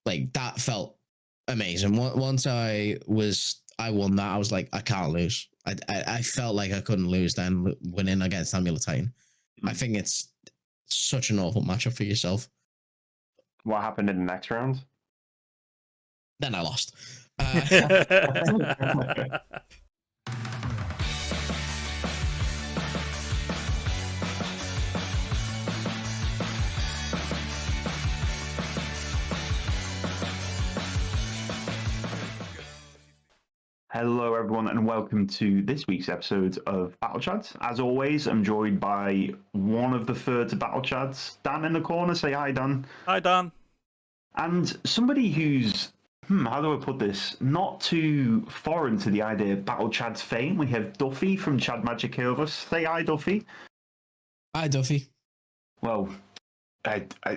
like that felt amazing. Once I won that, I was like, I can't lose. I felt like I couldn't lose then winning against Amulet Titan. I think it's such an awful matchup for yourself. What happened in the next round? Then I lost. Hello, everyone, and welcome to this week's episode of Battlechads. As always, I'm joined by one of the third to Battlechads, Dan in the corner. Say hi, Dan. Hi, Dan. And somebody who's, how do I put this, not too foreign to the idea of Battlechad's fame. We have Duffy from Chad Magic here with us. Say hi, Duffy. Hi, Duffy. Well,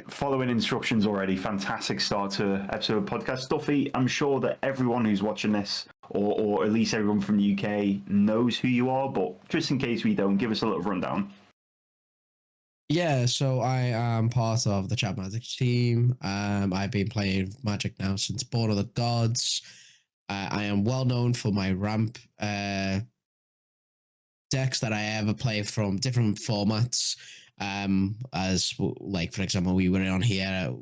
following instructions already. Fantastic start to episode of podcast. Duffy, I'm sure that everyone who's watching this, or at least everyone from the UK, knows who you are, but just in case we don't, give us a little rundown. Yeah, so I am part of the Chad Magic team. I've been playing Magic now since Born of the Gods. I am well known for my ramp decks that I ever play from different formats. As like, for example, we were on here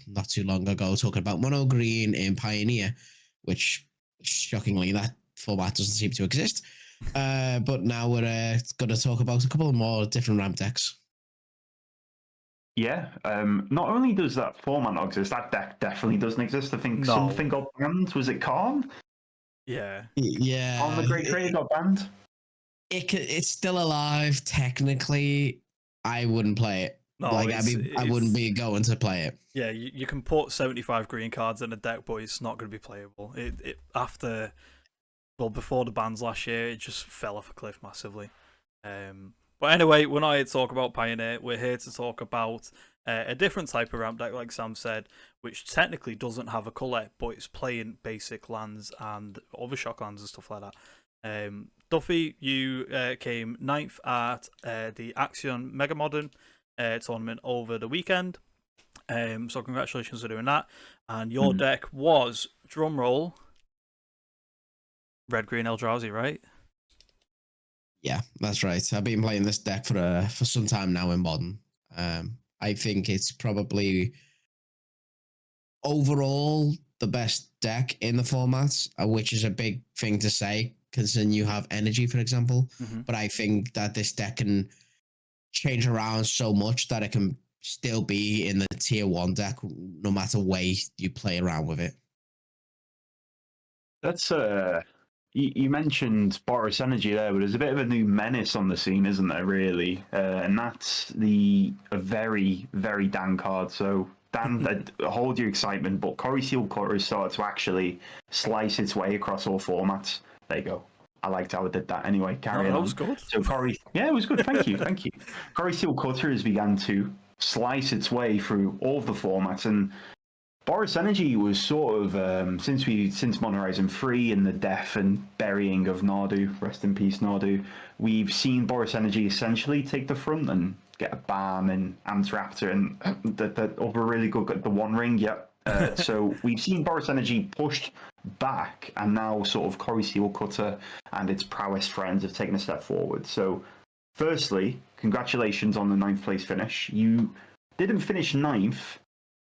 not too long ago talking about mono green in Pioneer, which shockingly that format doesn't seem to exist. But now we're going to talk about a couple of more different ramp decks. Yeah, not only does that format not exist, that deck definitely doesn't exist. I think something got banned. Was it Karn? Yeah. On the Great Trader got banned? It's still alive, technically. I wouldn't play it. No, I wouldn't be going to play it. Yeah, you can put 75 green cards in a deck, but it's not going to be playable. Before the bans last year, it just fell off a cliff massively. But anyway, we're not here to talk about Pioneer. We're here to talk about a different type of ramp deck, like Sam said, which technically doesn't have a colour, but it's playing basic lands and other shock lands and stuff like that. Duffy, you came 9th at the Axion Mega Modern tournament over the weekend. So congratulations for doing that. And your deck was, drumroll, red green Eldrazi, right? Yeah, that's right. I've been playing this deck for some time now in Modern. I think it's probably overall the best deck in the format, which is a big thing to say, considering you have energy, for example. But I think that this deck can change around so much that it can still be in the tier 1 deck, no matter way you play around with it. That's you mentioned Boris Energy there, but there's a bit of a new menace on the scene, isn't there, really? And that's a very, very Dan card. So, Dan, hold your excitement, but Corey Seal Cutter has started to actually slice its way across all formats. There you go. I liked how I did that. Anyway, carry on. That was good. So, it was good. Thank you. Thank you. Corey Seal Cutter has begun to slice its way through all of the formats, and Boris Energy was sort of since Modern Horizon 3 and the death and burying of Nardu, rest in peace Nardu, we've seen Boris Energy essentially take the front and get a BAM and Amtraptor and the other really good, the One Ring, yep. So we've seen Boris Energy pushed back, and now sort of Corey Seal Cutter and its prowess friends have taken a step forward. So firstly, congratulations on the 9th place finish. You didn't finish 9th,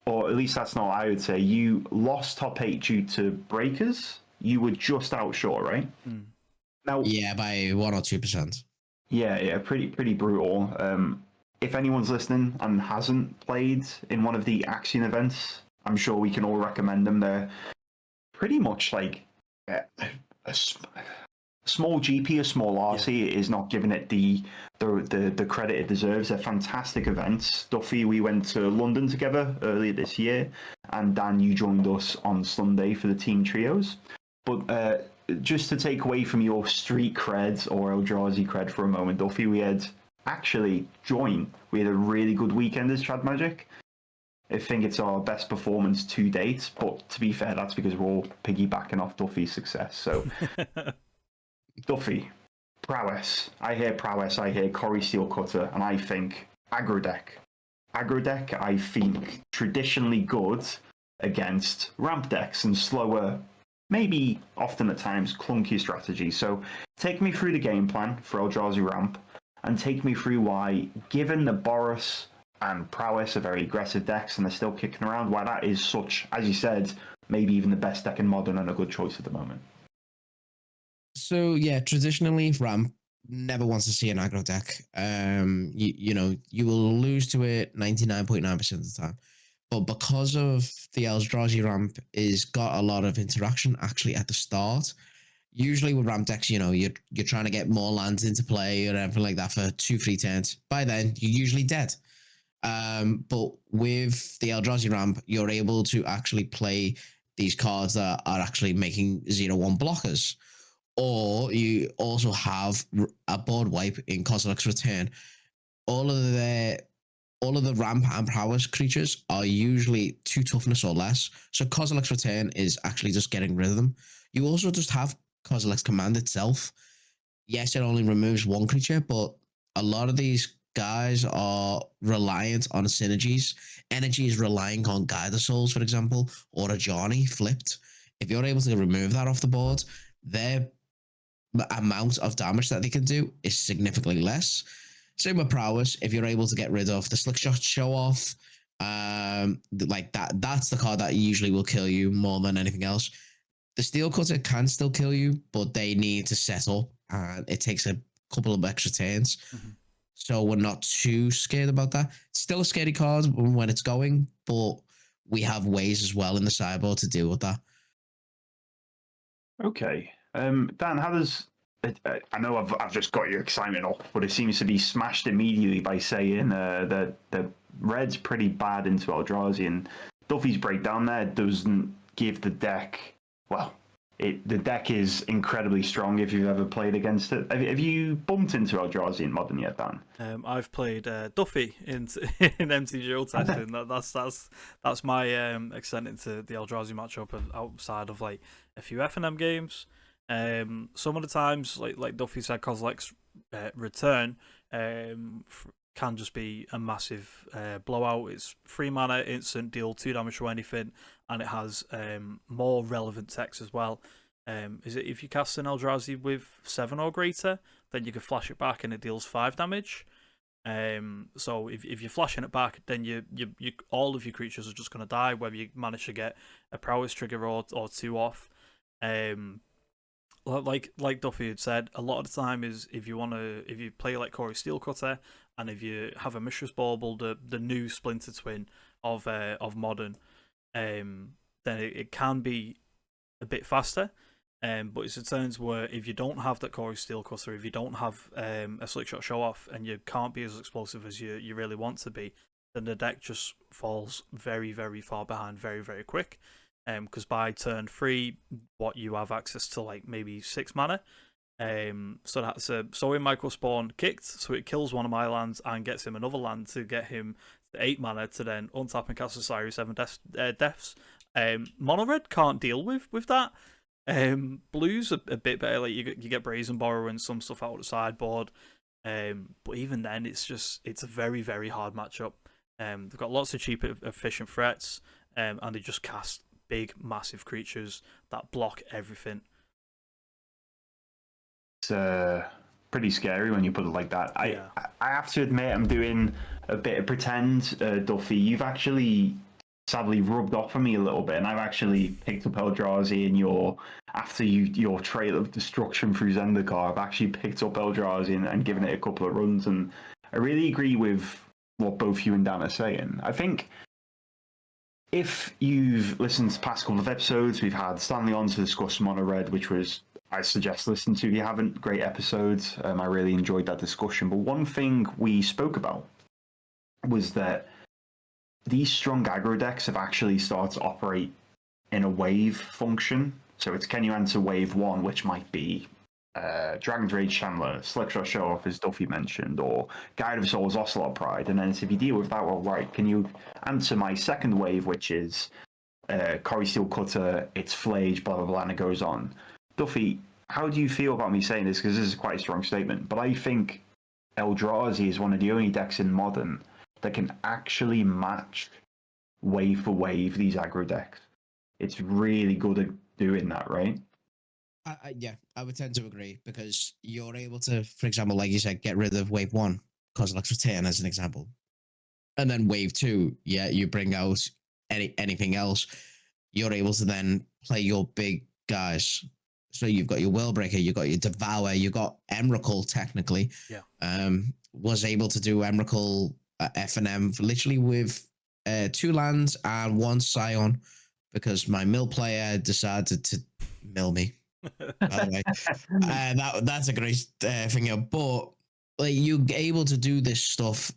or at least that's not what I would say. You lost top 8 due to breakers. You were just out short, right? Now, yeah, by 1 or 2%. Yeah, pretty brutal. If anyone's listening and hasn't played in one of the Axion events, I'm sure we can all recommend them. They're pretty much like a small GP, a small RC is not giving it the credit it deserves. They're fantastic events. Duffy, we went to London together earlier this year, and Dan, you joined us on Sunday for the team trios. But just to take away from your street cred or Eldrazi cred for a moment, Duffy, we had actually joined. We had a really good weekend as Chad Magic. I think it's our best performance to date, but to be fair, that's because we're all piggybacking off Duffy's success. So, Duffy, prowess. I hear prowess, I hear Corey Seal Cutter, and I think aggro deck. Aggro deck, I think, traditionally good, against ramp decks and slower, maybe often at times clunkier strategies. So take me through the game plan for Eldrazi ramp, and take me through why, given the Boros and Prowess are very aggressive decks and they're still kicking around, why that is such, as you said, maybe even the best deck in Modern and a good choice at the moment. So yeah, traditionally ramp never wants to see an aggro deck. You know, you will lose to it 99.9% of the time. But because of the Eldrazi ramp is got a lot of interaction actually at the start. Usually with ramp decks, you know, you're trying to get more lands into play or everything like that for 2-3 turns. By then, you're usually dead. But with the Eldrazi ramp, you're able to actually play these cards that are actually making 0-1 blockers. Or you also have a board wipe in Kozilek's Return. All of the ramp and prowess creatures are usually 2 toughness or less. So Kozilek's Return is actually just getting rid of them. You also just have Kozilek's Command itself. Yes, it only removes 1 creature, but a lot of these guys are reliant on synergies. Energy is relying on Guider Souls, for example, or a Johnny flipped. If you're able to remove that off the board, their amount of damage that they can do is significantly less. Same with prowess. If you're able to get rid of the slick shot show off, like that's the card that usually will kill you more than anything else. The steel cutter can still kill you, but they need to set up, and it takes a couple of extra turns. Mm-hmm. So we're not too scared about that. It's still a scary card when it's going, but we have ways as well in the sideboard to deal with that. Okay. Dan, how does... I know I've just got your excitement up, but it seems to be smashed immediately by saying that the red's pretty bad into Eldrazi, and Duffy's breakdown there doesn't give the deck... Well, the deck is incredibly strong if you've ever played against it. Have you bumped into Eldrazi in Modern yet, Dan? I've played Duffy in MTG testing. That's my extent into the Eldrazi matchup outside of like a few F&M games. Some of the times, like Duffy said, Kozilek's Return can just be a massive blowout. It's 3 mana, instant, deal 2 damage to anything, and it has more relevant text as well. Is it if you cast an Eldrazi with 7 or greater, then you can flash it back and it deals 5 damage. So if you're flashing it back, then you all of your creatures are just going to die, whether you manage to get a prowess trigger or 2 off. Like Duffy had said, a lot of the time is if you play like Corey Steelcutter, and if you have a Mistress Bauble, the new Splinter Twin of Modern, then it can be a bit faster. But it's the turns where if you don't have that Corey Steelcutter, if you don't have a Slickshot Show Off, and you can't be as explosive as you really want to be, then the deck just falls very, very far behind very, very quick. Because by turn 3, what you have access to like maybe 6 mana. So that's so in Micro Spawn kicked, so it kills one of my lands and gets him another land to get him to 8 mana to then untap and cast a Sire 7 deaths. Mono red can't deal with that. Blue's a bit better, like you get Brazen Borrow and some stuff out of the sideboard. But even then, it's a very, very hard matchup. They've got lots of cheap, efficient threats, and they just cast big, massive creatures that block everything. It's pretty scary when you put it like that. Yeah. I have to admit, I'm doing a bit of pretend, Duffy. You've actually sadly rubbed off on me a little bit, and I've actually picked up Eldrazi in after your Trail of Destruction through Zendikar. I've actually picked up Eldrazi and given it a couple of runs, and I really agree with what both you and Dan are saying. I think if you've listened to the past couple of episodes, we've had Stanley on to discuss Mono Red, which was, I suggest listen to if you haven't. Great episodes. I really enjoyed that discussion. But one thing we spoke about was that these strong aggro decks have actually started to operate in a wave function. So it's can you enter wave 1, which might be Dragon's Rage Chandler, Slickshot Show Off, as Duffy mentioned, or Guide of Souls, Ocelot Pride. And then if you deal with that, well, right, can you answer my second wave, which is Corey Steelcutter, it's Flage, blah, blah, blah, and it goes on. Duffy, how do you feel about me saying this? Because this is quite a strong statement. But I think Eldrazi is one of the only decks in Modern that can actually match wave for wave these aggro decks. It's really good at doing that, right? Yeah, I would tend to agree because you're able to, for example, like you said, get rid of wave one, Kozilek's Return as an example. And then wave two, yeah, you bring out anything else. You're able to then play your big guys. So you've got your Worldbreaker, you've got your Devour, you've got Emrakul technically. Yeah. Was able to do Emrakul F&M literally with 2 lands and 1 Scion because my mill player decided to mill me. By the way, that's a great thing. But like you're able to do this stuff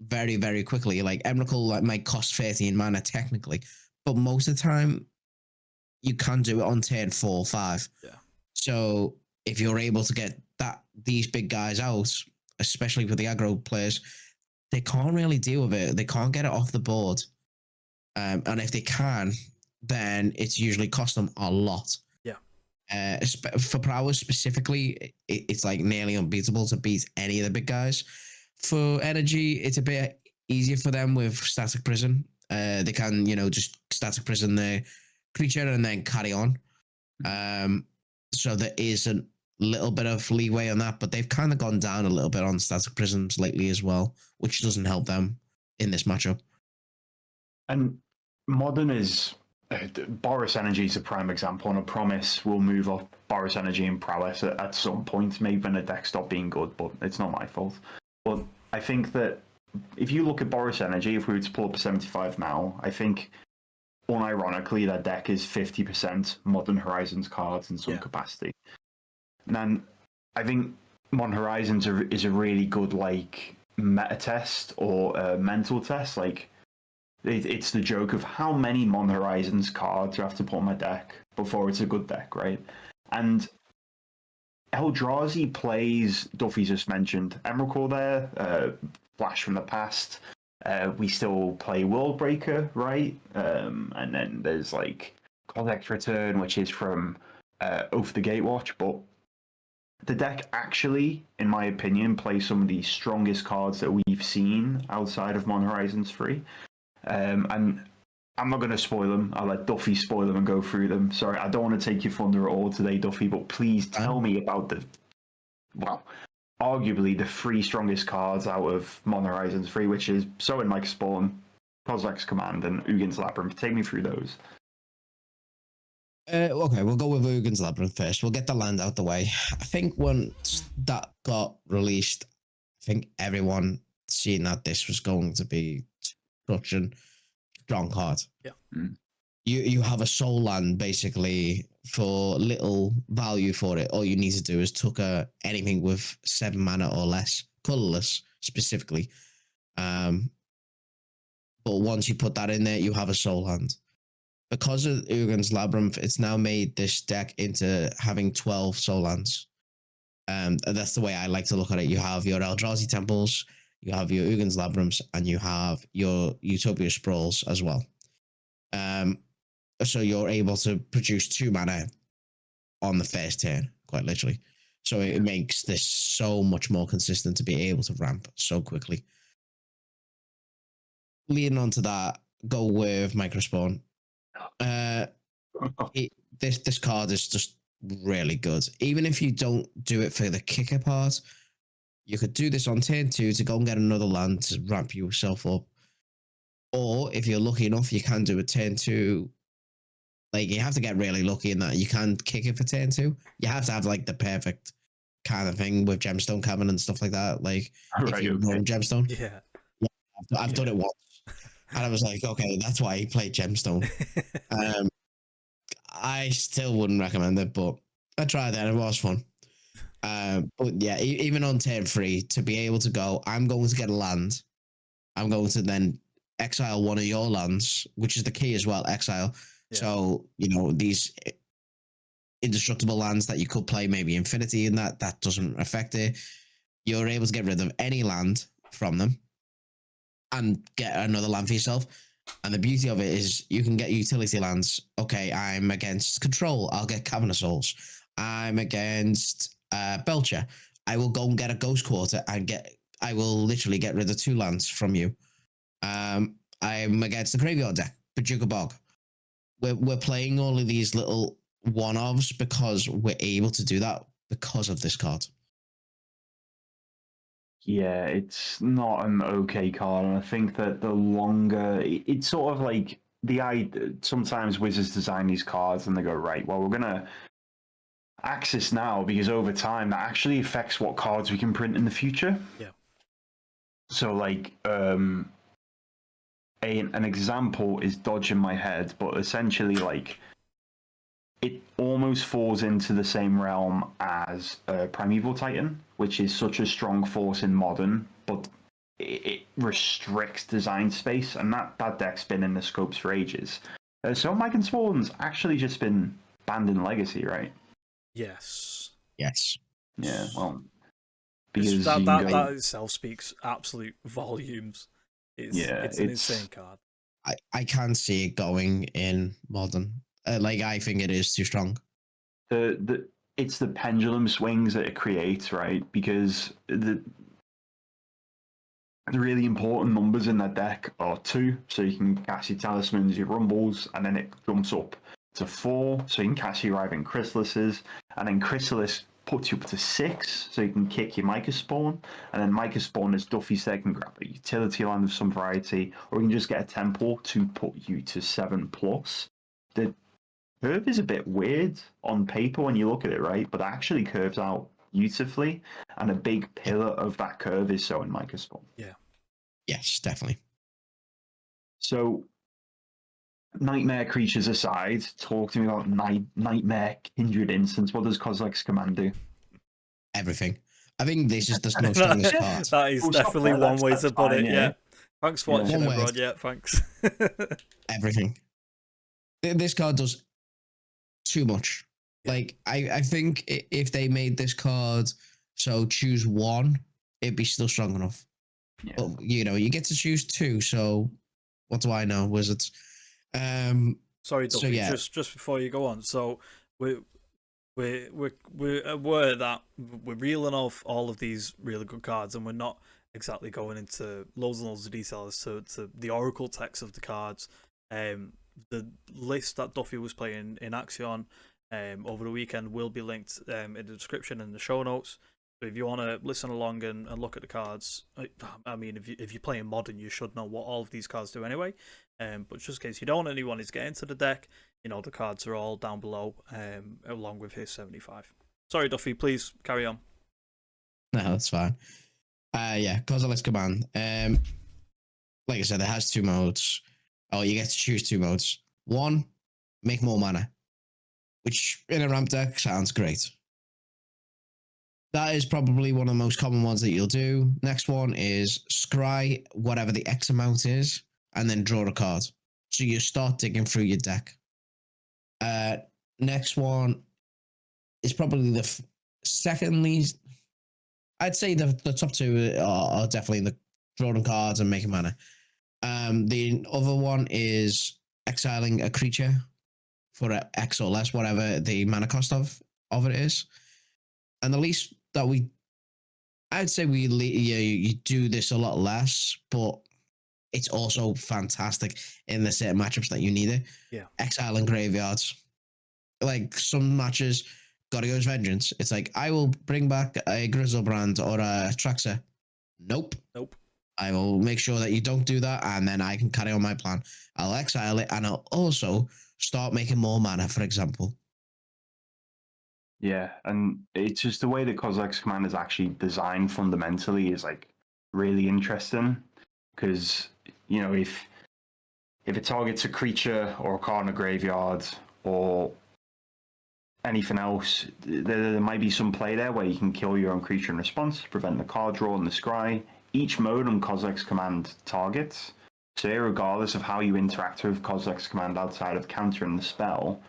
very, very quickly. Like Emrakul might cost 13 mana technically, but most of the time you can do it on turn 4 or 5. Yeah. So if you're able to get these big guys out, especially with the aggro players, they can't really deal with it. They can't get it off the board. And if they can, then it's usually cost them a lot. For prowess specifically, it's like nearly unbeatable to beat any of the big guys. For energy, it's a bit easier for them with Static Prison. They can, just Static Prison their creature and then carry on. So there is a little bit of leeway on that, but they've kind of gone down a little bit on Static Prisms lately as well, which doesn't help them in this matchup. And Modern is... Boros Energy is a prime example, and I promise we'll move off Boros Energy and Prowess at some point, maybe when the deck stops being good, but it's not my fault. But I think that if you look at Boros Energy, if we were to pull up a 75 now, I think unironically that deck is 50% Modern Horizons cards in some capacity. And then I think Modern Horizons is a really good meta test or mental test. It's the joke of how many Mon Horizons cards do I have to put on my deck before it's a good deck, right? And Eldrazi plays, Duffy just mentioned, Emrakul there, Flash from the Past. We still play Worldbreaker, right? And then there's Kozilek's Return, which is from Oath the Gatewatch. But the deck actually, in my opinion, plays some of the strongest cards that we've seen outside of Mon Horizons 3. And I'm not going to spoil them. I'll let Duffy spoil them and go through them. Sorry, I don't want to take your thunder at all today, Duffy, but please tell me about arguably the 3 strongest cards out of Mon Horizons 3, which is Soen Like Spawn, Kozilek's Command, and Ugin's Labyrinth. Take me through those. Okay, we'll go with Ugin's Labyrinth first. We'll get the land out the way. I think once that got released, I think everyone seen that this was going to be such a strong card. Yeah. You have a soul land basically for little value for it. All you need to do is tuck anything with 7 mana or less, colorless specifically. But once you put that in there, you have a soul land. Because of Ugin's Labyrinth, it's now made this deck into having 12 soul lands. And that's the way I like to look at it. You have your Eldrazi temples, you have your Ugin's Labyrinths, and you have your Utopia Sprawls as well. So you're able to produce 2 mana on the first turn, quite literally. So it makes this so much more consistent to be able to ramp so quickly. Leading on to that, go with Microspawn. This card is just really good. Even if you don't do it for the kicker part, you could do this on turn 2 to go and get another land to ramp yourself up. Or if you're lucky enough, you can do a turn 2. You have to get really lucky in that you can kick it for turn 2. You have to have the perfect kind of thing with Gemstone Cabin and stuff like that. If you run Gemstone. Yeah. I've done it once. And I was like, okay, that's why he played Gemstone. I still wouldn't recommend it, but I tried it and it was fun. But yeah, even on turn 3, to be able to go, I'm going to get a land. I'm going to then exile one of your lands, which is the key as well, exile. Yeah. So, these indestructible lands that you could play, maybe Infinity, and that doesn't affect it. You're able to get rid of any land from them and get another land for yourself. And the beauty of it is you can get utility lands. Okay, I'm against Control. I'll get Cavern Souls. I'm against Belcher. I will go and get a Ghost Quarter and I will literally get rid of 2 lands from you. I'm against the graveyard deck, Bajuka Bog. We're playing all of these little one-offs because we're able to do that because of this card. Yeah, it's not an okay card, and I think that the longer it's sort of like sometimes Wizards design these cards and they go, right, well, we're gonna access now because over time that actually affects what cards we can print in the future. Yeah. So like an example is Dodge in my head, but essentially like it almost falls into the same realm as Primeval Titan, which is such a strong force in Modern, but it restricts design space, and that deck's been in the scopes for ages. So Mike and Sworn's actually just been banned in Legacy, right? Yes. Yes. Yeah, well, because that itself speaks absolute volumes. It's an insane card. I can't see it going in Modern. Like, I think it is too strong. It's the pendulum swings that it creates, right? Because the really important numbers in that deck are 2, so you can cast your Talismans, your Rumbles, and then it jumps up to 4, so you can cast your Arriving Chrysalises, and then Chrysalis puts you up to 6, so you can kick your Micah Spawn, and then Micah Spawn is Duffy so can grab a utility land of some variety, or you can just get a Temple to put you to 7+. The curve is a bit weird on paper when you look at it, right? But it actually curves out beautifully, and a big pillar of that curve is so in Micah Spawn. Yeah. Yes, definitely. So, nightmare creatures aside, talk to me about nightmare kindred instance. What does Kozilek's Command do? Everything. I think this is the most strongest card. That is definitely one way to put it. Yeah. Thanks for watching, everyone. Yeah, thanks. Everything. This card does too much. Like, I think if they made this card so choose 1, it'd be still strong enough. Yeah. But, you get to choose 2, so what do I know, Wizards? Sorry, Duffy, so yeah. just before you go on. So we're aware that we're reeling off all of these really good cards, and we're not exactly going into loads and loads of detail as to the oracle text of the cards. The list that Duffy was playing in Axion over the weekend will be linked in the description and the show notes. So if you want to listen along and look at the cards, I mean, if you're playing Modern, you should know what all of these cards do anyway. But just in case you don't, and you want to get into the deck, the cards are all down below, along with his 75. Sorry, Duffy, please carry on. No, that's fine. Yeah, Kozilek's Command. Like I said, it has 2 modes. Oh, you get to choose 2 modes. 1, make more mana, which in a ramp deck sounds great. That is probably one of the most common ones that you'll do. Next one is scry whatever the X amount is, and then draw a card. So you start digging through your deck. Next one is probably the second least. I'd say the top 2 are definitely the drawing cards and making mana. The other one is exiling a creature for X or less, whatever the mana cost of it is. And the least that I'd say you do this a lot less, but it's also fantastic in the certain matchups that you need it. Yeah. Exiling graveyards. Like some matches, gotta go's Vengeance. It's like, I will bring back a Grizzlebrand or a Traxxas. Nope. I will make sure that you don't do that, and then I can carry on my plan. I'll exile it, and I'll also start making more mana, for example. Yeah, and it's just the way that Kozilek's Command is actually designed fundamentally is like really interesting, because if it targets a creature or a card in a graveyard or anything else, there might be some play there where you can kill your own creature in response, prevent the card draw and the scry. Each mode on Kozilek's Command targets, so regardless of how you interact with Kozilek's Command outside of countering the spell,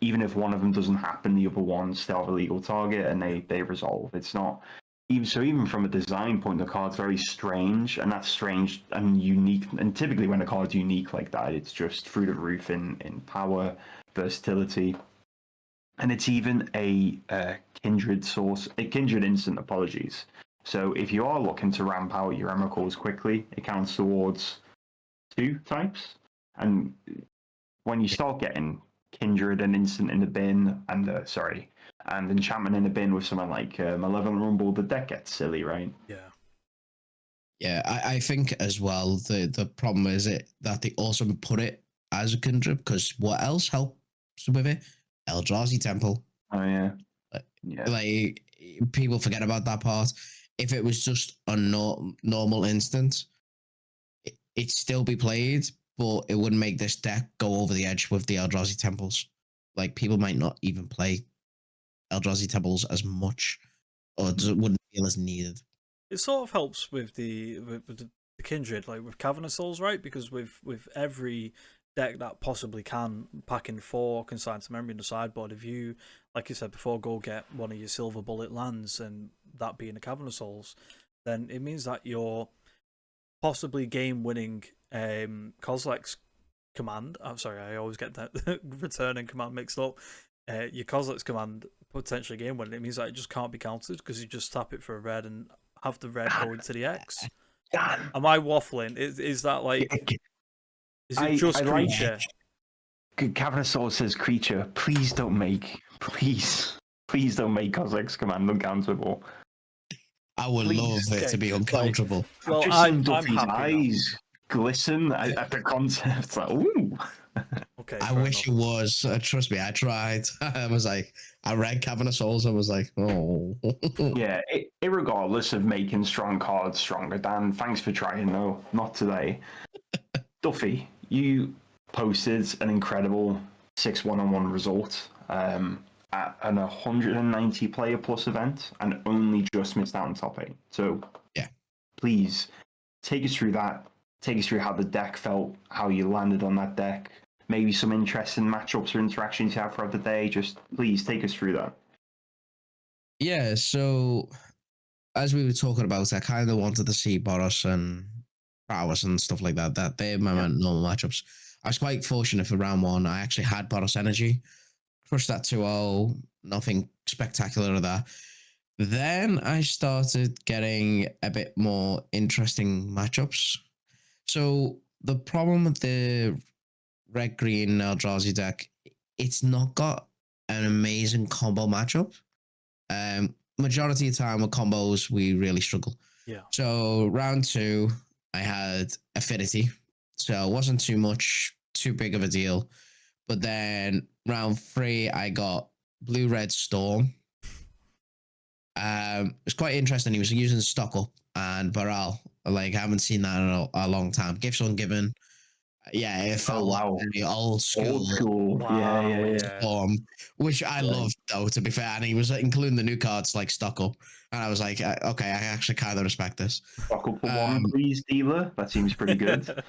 even if one of them doesn't happen, the other ones still have a legal target and they resolve. It's not even from a design point, the card's very strange, and that's strange and unique. And typically, when a card's unique like that, it's just through the roof in power, versatility, and it's even a kindred instant. Apologies. So if you are looking to ramp out your Emrakul's quickly, it counts towards 2 types. And when you start getting Kindred and Instant in the bin, and and Enchantment in the bin with something like Malevolent Rumble, the deck gets silly, right? Yeah. Yeah, I think as well the problem is that they also put it as a Kindred, because what else helps with it? Eldrazi Temple. Oh yeah, like people forget about that part. If it was just a normal instant, it'd still be played, but it wouldn't make this deck go over the edge with the Eldrazi Temples. Like people might not even play Eldrazi Temples as much, or wouldn't feel as needed. It sort of helps with the Kindred, like with Cavern of Souls, right? Because with every deck that possibly can pack in 4 Consigned Memory in the sideboard, if you, like you said before, go get one of your Silver Bullet lands, and that being a Cavern of Souls, then it means that you're possibly game-winning Kozilek's command. I'm sorry, I always get that return and command mixed up. Your Kozilek's command potentially game-winning. It means that it just can't be countered because you just tap it for a red and have the red go into the X. Am I waffling? Is that like... Is it just creature? Cavern of Souls says creature. Please don't make Kozilek's command uncountable. I would love it to be uncountable. Well, just I'm Duffy's happy eyes glisten at the concept. Like, ooh. Okay. I wish it was. Trust me, I tried. I was like, I read Cavern of Souls. I was like, oh. Yeah, irregardless of making strong cards stronger, Dan, thanks for trying, though. Not today. Duffy, you posted an incredible 6-1-on-1 result at an 190 player plus event and only just missed out on top 8. So, yeah, please take us through that. Take us through how the deck felt, how you landed on that deck, maybe some interesting matchups or interactions you have throughout the day. Just please take us through that. Yeah, so as we were talking about, I kind of wanted to see Boros and Prowess and stuff like that. They're my normal matchups. I was quite fortunate for round 1. I actually had Boros Energy, crushed that 2-0, nothing spectacular of that. Then I started getting a bit more interesting matchups. So the problem with the red-green Eldrazi deck, it's not got an amazing combo matchup. Majority of the time with combos, we really struggle. Yeah. So round 2, I had Affinity. So it wasn't too big of a deal. But then round 3, I got Blue-Red Storm. It's quite interesting. He was using Stock Up and Baral. Like, I haven't seen that in a long time. Gifts Ungiven. Yeah, it felt like very old school. Old school. Wow, Yeah. Storm, which I loved, though, to be fair. And he was including the new cards like Stock Up. And I was like, okay, I actually kind of respect this. Stock Up for 1, please, dealer. That seems pretty good.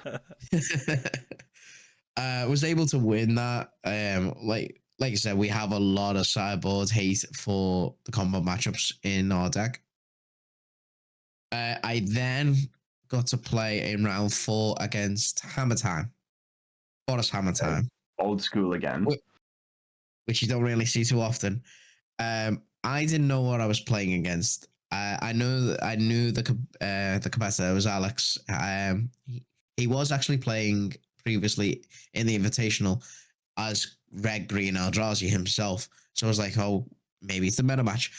Was able to win that. Like I said, we have a lot of sideboard hate for the combo matchups in our deck. I then got to play in round 4 against Hammer Time. Boros Hammer Time. Old school again. Which you don't really see too often. I didn't know what I was playing against. I knew the competitor was Alex. He was actually playing previously in the Invitational as Red Green Eldrazi himself. So I was like, oh, maybe it's the meta match.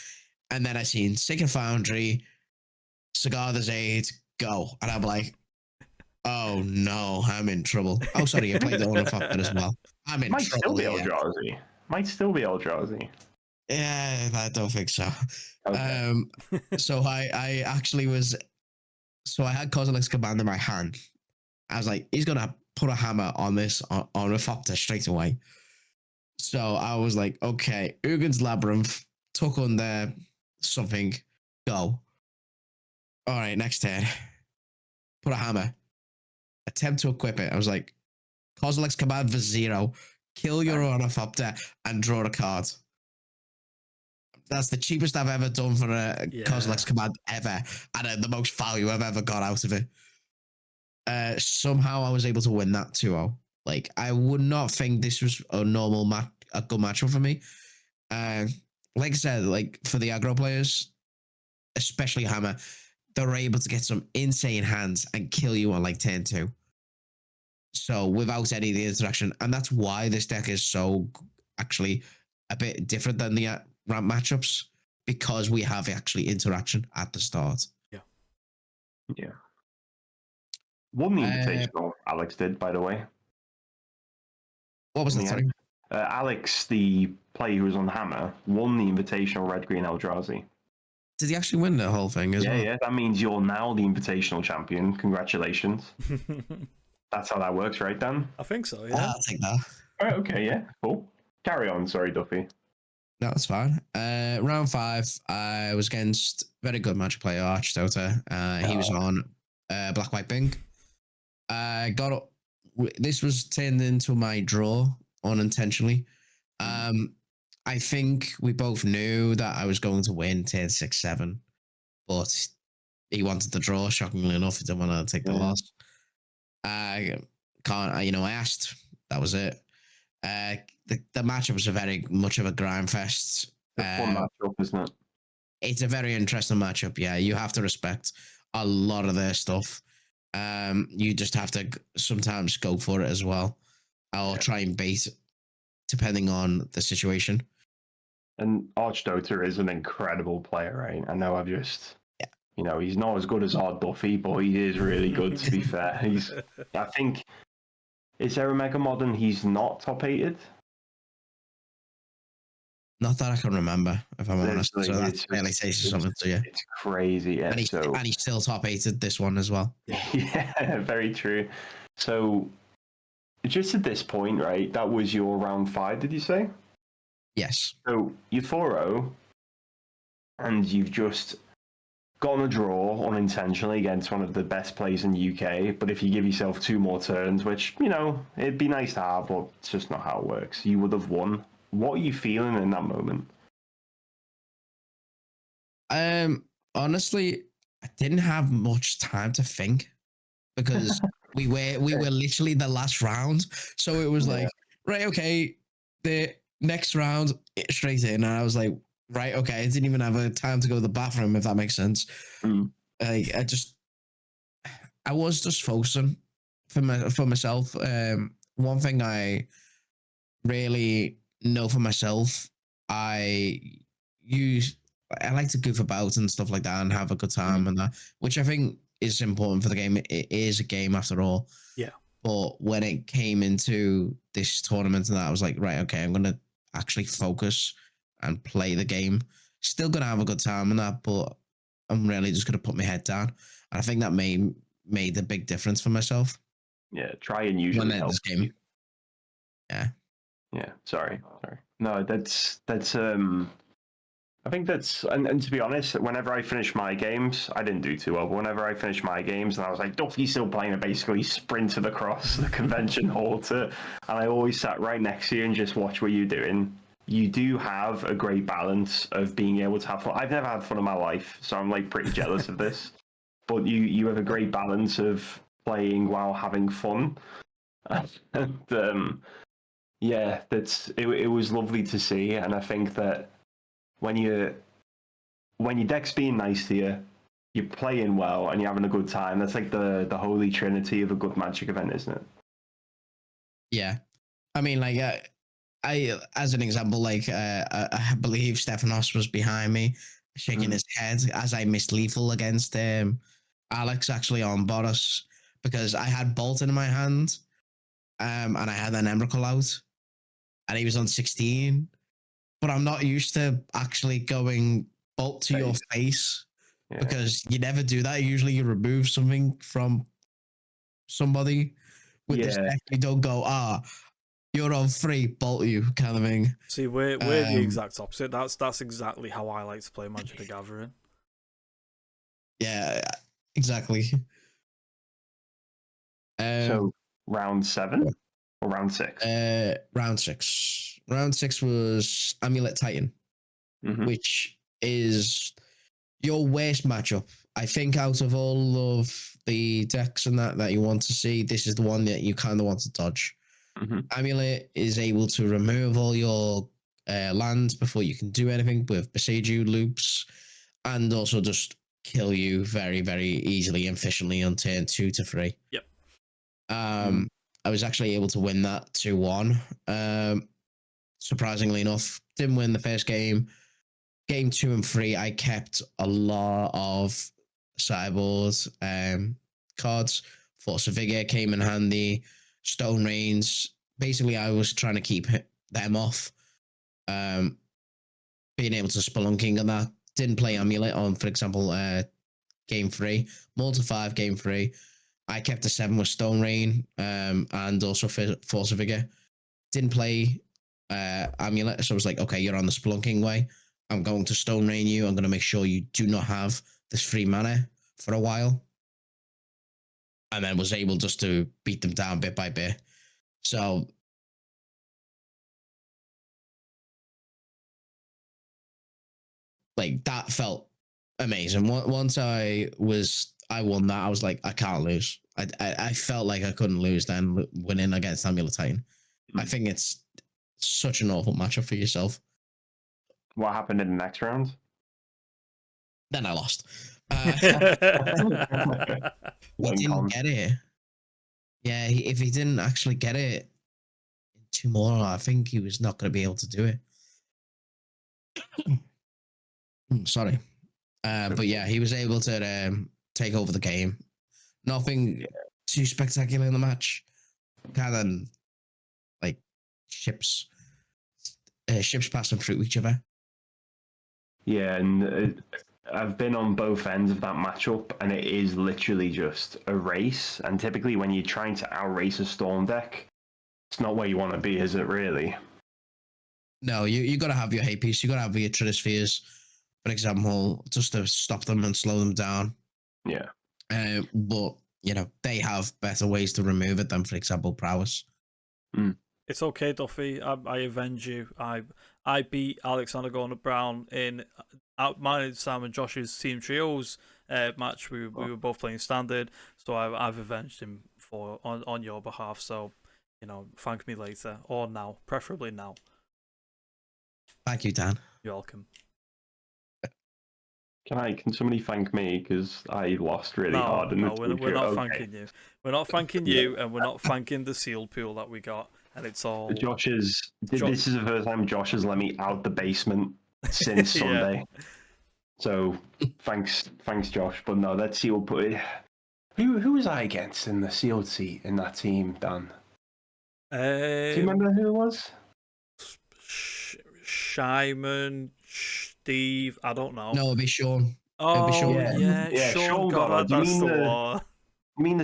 And then I seen Sacred Foundry, Cigar the Zade, go. And I'm like, oh no, I'm in trouble. Oh, sorry, I played the Ornithopter as well. I'm in Might trouble. Might still be Eldrazi. Yeah, I don't think so. Okay. So I actually was. So I had Kozilek's command in my hand. I was like, he's gonna put a hammer on this on Ornithopter straight away. So I was like, okay, Ugin's Labyrinth, took on there something, go. All right, next turn. Put a hammer. Attempt to equip it. I was like, Kozilek's command for 0. Kill your Ornithopter and draw a card. That's the cheapest I've ever done for a Kozilek's command ever, and the most value I've ever got out of it. Somehow I was able to win that 2-0. Like, I would not think this was a good matchup for me. Like I said, like for the aggro players, especially Hammer, they're able to get some insane hands and kill you on like turn 2. So without any of the interaction, and that's why this deck is so actually a bit different than the ramp matchups, because we have actually interaction at the start. Yeah. Won the invitational, Alex did, by the way. What was that? Sorry? Alex, the player who was on Hammer, won the invitational Red Green Eldrazi. Did he actually win the whole thing as well? Yeah. That means you're now the invitational champion. Congratulations. That's how that works, right, Dan? I think so, yeah. I'll take that. All right, okay, yeah, cool. Carry on. Sorry, Duffy. No, that's fine. Round 5, I was against very good Magic player, ArcheToter. He was on Black White Bing. This was turned into my draw unintentionally. I think we both knew that I was going to win turn 6-7, but he wanted the draw. Shockingly enough, he didn't want to take the loss. I asked. That was it. The matchup was a very much of a grind fest. It's a fun matchup, isn't it? It's a very interesting matchup. Yeah, you have to respect a lot of their stuff. You just have to sometimes go for it as well, or try and bait, depending on the situation. And ArcheToter is an incredible player, right? I know he's not as good as our Duffy, but he is really good, to be fair. I think, is there a Mega Modern he's not top 8'd? Not that I can remember, if I'm honest. So that's really says something to you. It's crazy, yeah. And he's still top 8'd this one as well. Yeah, very true. So, just at this point, right, that was your round 5, did you say? Yes. So, you're 4-0, and you've just gotten a draw unintentionally against one of the best players in the UK, but if you give yourself 2 more turns, which, it'd be nice to have, but it's just not how it works, you would have won. What are you feeling in that moment? Honestly, I didn't have much time to think, because we were literally the last round. So it was like, right, okay, the next round straight in, and I was like, right, okay, I didn't even have a time to go to the bathroom, if that makes sense. I was just focusing for myself. One thing I really know for myself, I like to goof about and stuff like that and have a good time and that, which I think is important for the game. It is a game after all. Yeah. But when it came into this tournament and that, I was like, right, okay, I'm gonna actually focus and play the game. Still gonna have a good time and that, but I'm really just gonna put my head down. And I think that made a big difference for myself. Yeah, try and usually help this game. Yeah. Sorry. No, that's I think that's, and to be honest, whenever I finish my games, I didn't do too well, but whenever I finished my games and I was like, Duffy's still playing, and basically sprinted across the convention hall and I always sat right next to you and just watch what you're doing. You do have a great balance of being able to have fun. I've never had fun in my life, so I'm like pretty jealous of this. But you have a great balance of playing while having fun. And it was lovely to see, and I think that when your deck's being nice to you, you're playing well, and you're having a good time. That's like the holy trinity of a good Magic event, isn't it? Yeah, I mean, like, I as an example, like, I believe Stefanos was behind me, shaking his head as I missed lethal against Alex actually on Boris, because I had Bolton in my hand, and I had an Emrakul out, and he was on 16. But I'm not used to actually going bolt to your face, because you never do that. Usually you remove something from somebody. With this deck, you don't go, you're on 3, bolt you, kind of thing. See, we're the exact opposite. That's exactly how I like to play Magic the Gathering. Yeah, exactly. So round 7 or round 6? Round 6. Round 6 was Amulet Titan, which is your worst matchup. I think out of all of the decks and that you want to see, this is the one that you kind of want to dodge. Amulet is able to remove all your lands before you can do anything with Beseiju loops, and also just kill you very, very easily and efficiently on turn 2 to 3. Yep. I was actually able to win that 2-1. Surprisingly enough, didn't win the first game. Game 2 and 3, I kept a lot of sideboard cards. Force of Vigor came in handy. Stone Rains. Basically, I was trying to keep them off. Being able to Spelunking on that. Didn't play Amulet on, for example, game 3. Multi 5, game 3. I kept a 7 with Stone Rain and also Force of Vigor. Didn't play Amulet, so I was like, okay, you're on the Spelunking way. I'm going to Stone Rain you. I'm going to make sure you do not have this free mana for a while. And then was able just to beat them down bit by bit. So like that felt amazing. Once I won that, I was like, I can't lose. I felt like I couldn't lose then winning against Amulet Titan. I think it's such an awful matchup for yourself. What happened in the next round? Then I lost. Yeah. He didn't get it. Yeah, if he didn't actually get it tomorrow, I think he was not going to be able to do it. Sorry. But yeah, he was able to take over the game. Nothing too spectacular in the match. Kind of like ships passing through each other. Yeah, and I've been on both ends of that matchup, and it is literally just a race. And typically, when you're trying to outrace a Storm deck, it's not where you want to be, is it really? No, you got to have your hate piece. You got to have your Trinispheres, for example, just to stop them and slow them down. Yeah. But, you know, they have better ways to remove it than, for example, prowess. It's okay, Duffy. I avenge you. I beat Alexander Gardner-Brown in mine, Sam and Josh's team trios match. We were both playing standard, so I've avenged him on your behalf. So, you know, thank me later or now, preferably now. Thank you, Dan. You're welcome. Can somebody thank me, because I lost really hard in the team we're not trio. thanking you. We're not thanking you, and we're not thanking the sealed pool that we got. And it's all This is the first time Josh has let me out the basement since Sunday. So thanks Josh. But no, that sealed put. Who was I against in the sealed seat in that team, Dan? Do you remember who it was? Shyman, Steve, I don't know. No, it'll be Sean. Oh, Sean. yeah, Sean Goddard, that's the one. I mean,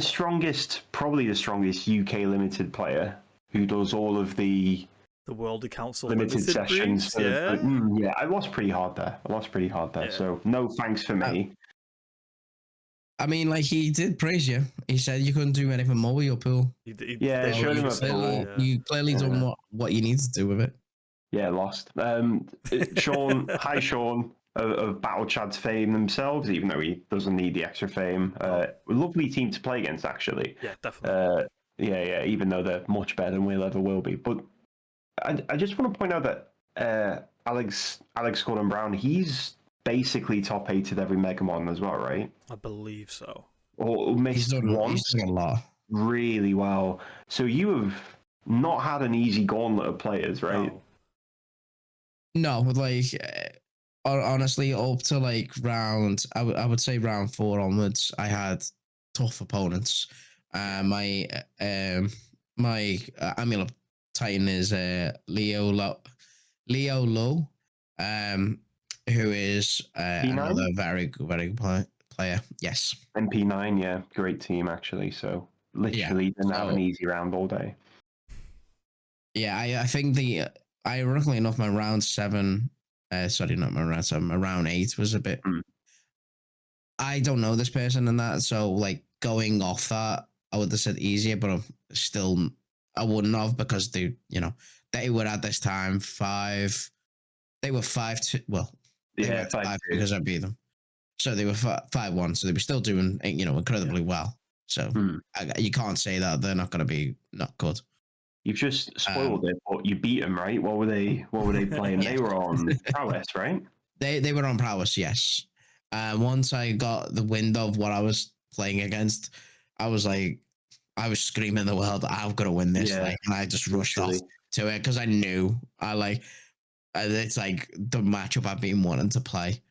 probably the strongest UK limited player who does all of the World Council limited sessions. briefs, yeah, I lost pretty hard there. Yeah. So no thanks for me. I mean, like, he did praise you. He said you couldn't do anything more with your pool. Showed him a pool. You clearly done what you need to do with it. Yeah, lost. Sean, hi Sean, of battlechads fame themselves, even though he doesn't need the extra fame. Lovely team to play against, actually. Yeah, definitely. Yeah, even though they're much better than we'll ever will be. But I just want to point out that Alex Gordon Brown, he's basically top 8 at every Megamon as well, right? I believe so. Or missed once. He's done a lot. Really well. So you have not had an easy gauntlet of players, right? No, like, honestly, up to like round, I would say round 4 onwards, I had tough opponents. My Amulet Titan is Leo Low, who is another very good player. Yes. MP9, yeah, great team actually. So literally didn't have an easy round all day. Yeah, I think ironically enough, my round 7, sorry, not my round 7, my round 8 was a bit. I don't know this person and that, so like going off that, I would have said easier, but still, I wouldn't have, because they were at this time 5. They were 5-2. Well, they were 5 because I beat them. So they were 5-1. So they were still doing, incredibly well. So you can't say that they're not going to be not good. You've just spoiled it, but you beat them, right? What were they playing? They were on prowess, right? They were on prowess, yes. Once I got the wind of what I was playing against, I was like, I was screaming the world, I've got to win this. Yeah, and I just rushed off to it because I knew it's like the matchup I've been wanting to play.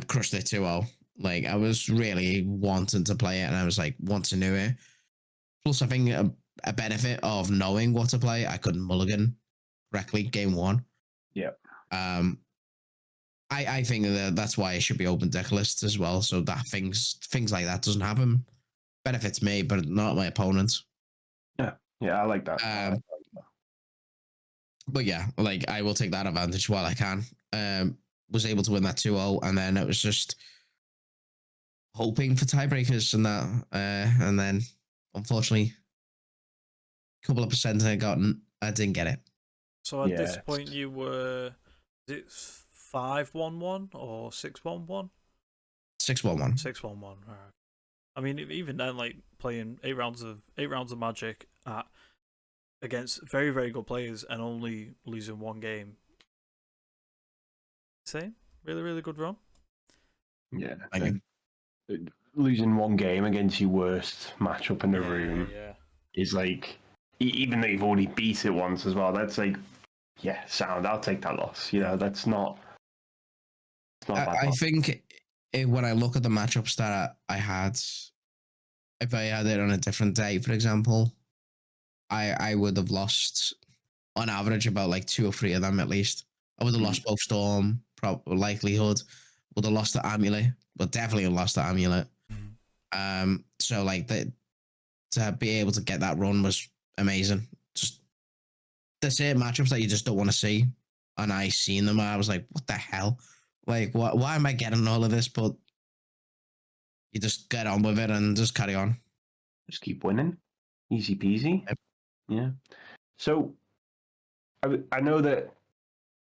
Crushed it 2-0. Like, I was really wanting to play it, and I was like, want to know it. Plus, I think a benefit of knowing what to play, I couldn't mulligan correctly game 1. Yeah. I think that's why it should be open deck lists as well, so that things like that doesn't happen. Benefits me, but not my opponents. Yeah, I like that. But yeah, like, I will take that advantage while I can. Was able to win that 2-0, and then it was just hoping for tiebreakers and that, and then unfortunately, a couple of percent I didn't get it. So at this point, you were, is it 5-1-1 or 6-1-1? 6-1-1. 6-1-1. Right. I mean, even then, like, playing 8 rounds of Magic against very, very good players and only losing 1 game. Same, really, really good run. Yeah, losing 1 game against your worst matchup in the room is like, even though you've already beat it once as well, that's like, sound. I'll take that loss. You know, that's not. I think when I look at the matchups that I had, if I had it on a different day, for example, I would have lost on average about like 2 or 3 of them at least. I would have lost both Storm, likelihood. Would have lost the Amulet, but definitely lost the Amulet. So like to be able to get that run was amazing. Just the same matchups that you just don't want to see, and I seen them. And I was like, what the hell? Like, why am I getting all of this? But you just get on with it and just carry on. Just keep winning, easy peasy. Yep. Yeah. So I know that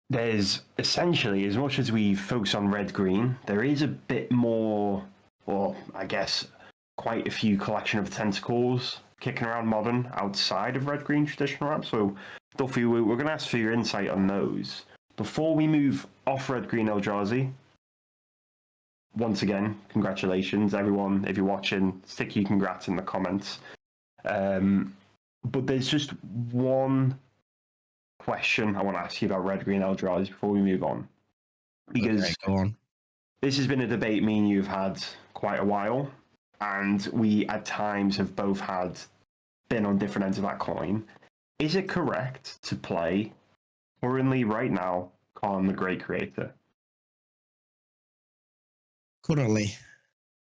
there's essentially, as much as we focus on red-green, there is a bit more, or I guess quite a few collection of tentacles kicking around modern outside of red-green traditional ramp. So, Duffy, we're going to ask for your insight on those. Before we move off red-green Eldrazi, once again, congratulations, everyone. If you're watching, stick your congrats in the comments. But there's just one question I want to ask you about red-green Eldrazi before we move on. Because go on. This has been a debate me and you have had quite a while, and we at times have both been on different ends of that coin. Is it correct to play currently right now Khan the Great Creator? Currently.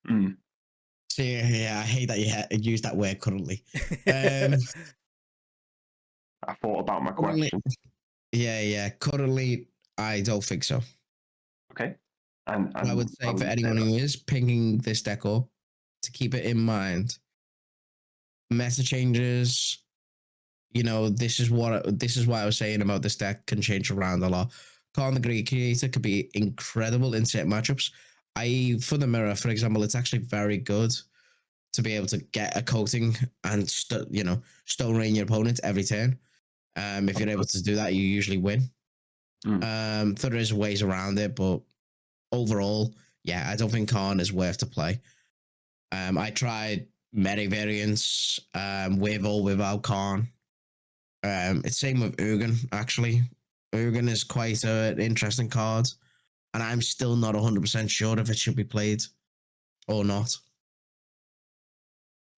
So yeah, I hate that you used that word currently. I thought about my question. Yeah. Currently, I don't think so. Okay. And I would say for anyone who is picking this deck up, to keep it in mind, meta changes. You know, this is why I was saying about this deck can change around a lot. Khan the Great Creator could be incredible in certain matchups. For the mirror, for example, it's actually very good to be able to get a coating and stone rain your opponent every turn. If you're able to do that, you usually win. There is ways around it, but overall, yeah, I don't think Khan is worth to play. I tried many variants with or without Khan. It's same with Ugin, actually. Ugin is quite an interesting card, and I'm still not 100% sure if it should be played or not.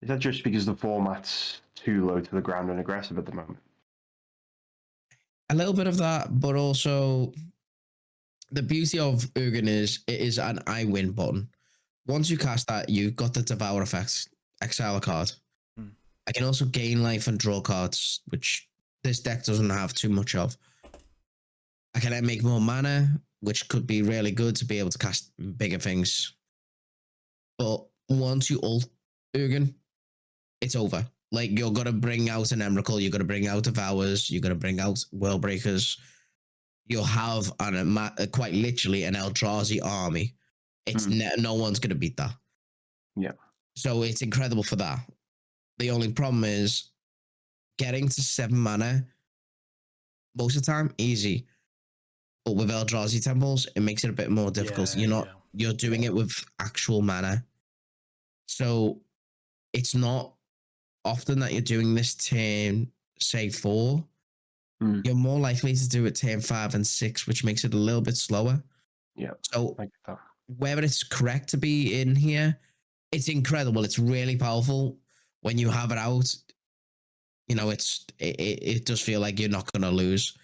Is that just because the format's too low to the ground and aggressive at the moment? A little bit of that, but also the beauty of Ugin is it is an I win button. Once you cast that, you've got the Devour effect, exile a card. I can also gain life and draw cards, which this deck doesn't have too much of. I can then make more mana, which could be really good to be able to cast bigger things. But once you ult Ugin, it's over. Like, you're going to bring out an Emrakul, you're going to bring out Devours, you're going to bring out World Breakers. You'll have quite literally an Eldrazi army. It's no one's going to beat that. Yeah. So it's incredible for that. The only problem is getting to 7 mana most of the time, easy. But with Eldrazi temples, it makes it a bit more difficult. You're doing it with actual mana. So it's not often that you're doing this turn, say 4, you're more likely to do it turn 5 and 6, which makes it a little bit slower. Yeah. So Like that. whether it's correct to be in here, it's incredible. It's really powerful when you have it out. You know, it does feel like you're not going to lose.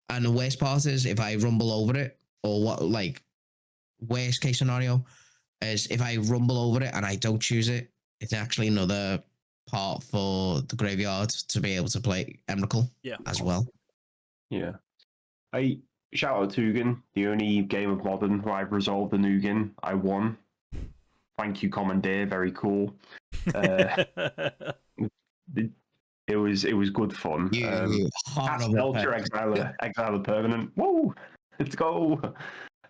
And the worst part is if I rumble over it, or what, like, worst case scenario is if I rumble over it and I don't choose it, it's actually another part for the graveyard to be able to play Emrakul as well. Yeah. I shout out to Ugin, the only game of Modern where I've resolved an Ugin. I won. Thank you, Commandeer. Very cool. It was good fun. Ultra Exiler Permanent. Woo! Let's go.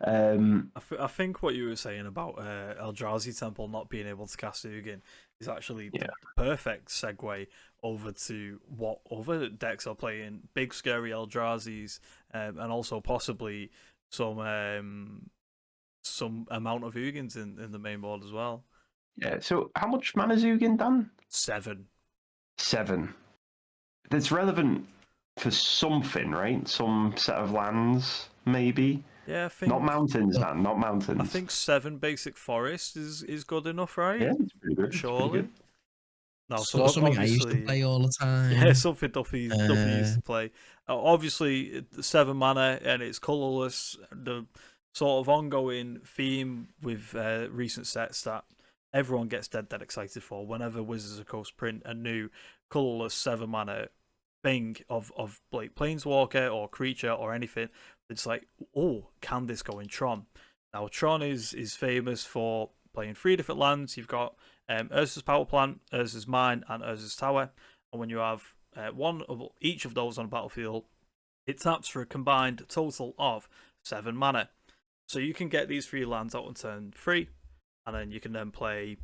I think what you were saying about Eldrazi Temple not being able to cast Ugin is actually the perfect segue over to what other decks are playing. Big scary Eldrazi's, and also possibly some amount of Ugins in the main board as well. Yeah. So how much mana is Ugin, Dan? 7. 7. That's relevant for something, right? Some set of lands, maybe. Yeah, I think not mountains, man. Not mountains. I think 7 basic forest is good enough, right? Yeah, it's pretty good. Surely. No, so something I used to play all the time. Yeah, something Duffy used to play. Obviously, 7 mana and it's colorless. The sort of ongoing theme with recent sets that everyone gets dead excited for whenever Wizards of the Coast print a new colorless 7 mana thing of like planeswalker or creature or anything. It's like, oh, can this go in Tron? Now, Tron is famous for playing 3 different lands. You've got Urza's Power Plant, Urza's Mine, and Urza's Tower. And when you have one of each of those on a battlefield, it taps for a combined total of 7 mana. So you can get these 3 lands out on turn 3, and then you can then play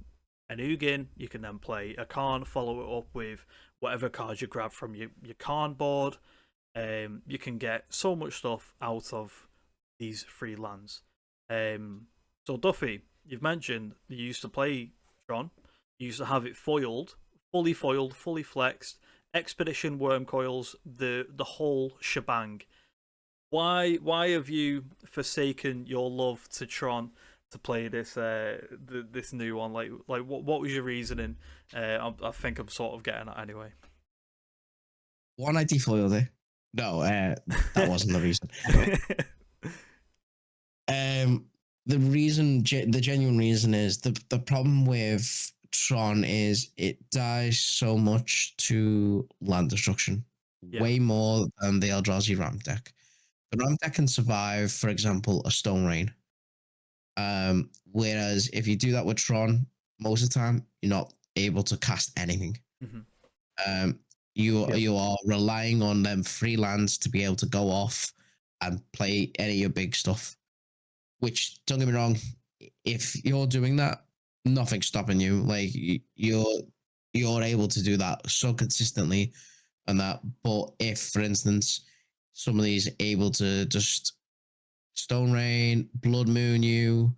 an Ugin, you can then play a Karn, follow it up with whatever cards you grab from your Karn board. You can get so much stuff out of these 3 lands. So Duffy, you've mentioned you used to play Tron. You used to have it foiled, fully flexed, expedition worm coils, the whole shebang. Why have you forsaken your love to Tron to play this this new one? Like what was your reasoning? I think I'm sort of getting at anyway. One, I defoiled it. No, that wasn't the reason. The reason, the genuine reason is the problem with Tron is it dies so much to land destruction, way more than the Eldrazi ramp deck. The ramp deck can survive, for example, a Stone Rain. Whereas if you do that with Tron, most of the time you're not able to cast anything. You are relying on them 3 lands to be able to go off and play any of your big stuff. Which, don't get me wrong, if you're doing that, nothing's stopping you. Like you're able to do that so consistently, and that. But if, for instance, somebody's able to just Stone Rain, Blood Moon you,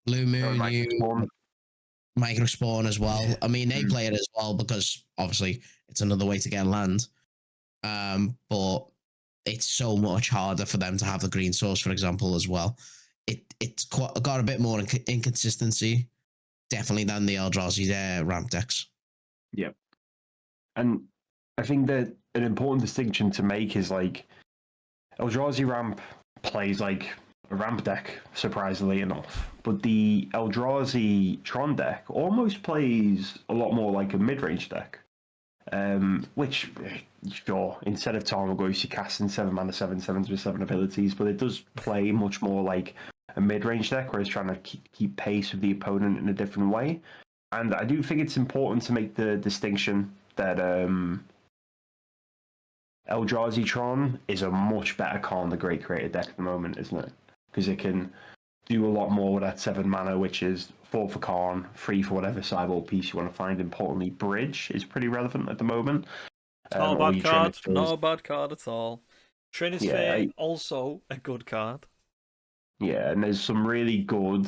Blue Moon you, Micro Spawn as well. I mean, they play it as well because obviously it's another way to get land. But it's so much harder for them to have the green source, for example, as well. It's got a bit more inconsistency, definitely, than the Eldrazi ramp decks. Yeah, and I think that an important distinction to make is like Eldrazi ramp plays like a ramp deck, surprisingly enough, but the Eldrazi Tron deck almost plays a lot more like a mid-range deck. Which, sure, instead of Tarmogoyf, you're casting 7 mana 7/7s with 7 abilities, but it does play much more like a mid-range deck where it's trying to keep pace with the opponent in a different way. And I do think it's important to make the distinction that Eldrazi Tron is a much better Karn the Great Creator deck at the moment, isn't it? Because it can do a lot more with that 7 mana, which is 4 for Karn, 3 for whatever sideboard piece you want to find. Importantly, Bridge is pretty relevant at the moment. Not a bad card. Not a bad card at all. Trinisphere, also a good card. Yeah, and there's some really good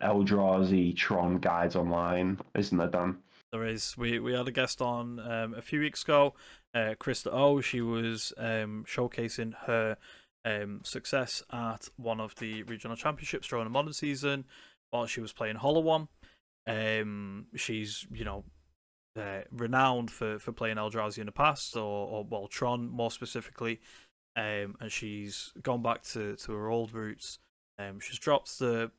Eldrazi Tron guides online, isn't there, Dan? There is. We had a guest on a few weeks ago, Krista O. She was showcasing her success at one of the regional championships during the modern season while she was playing Hollow One. She's renowned for playing Eldrazi in the past, or well, Tron more specifically, and she's gone back to her old roots. She's dropped the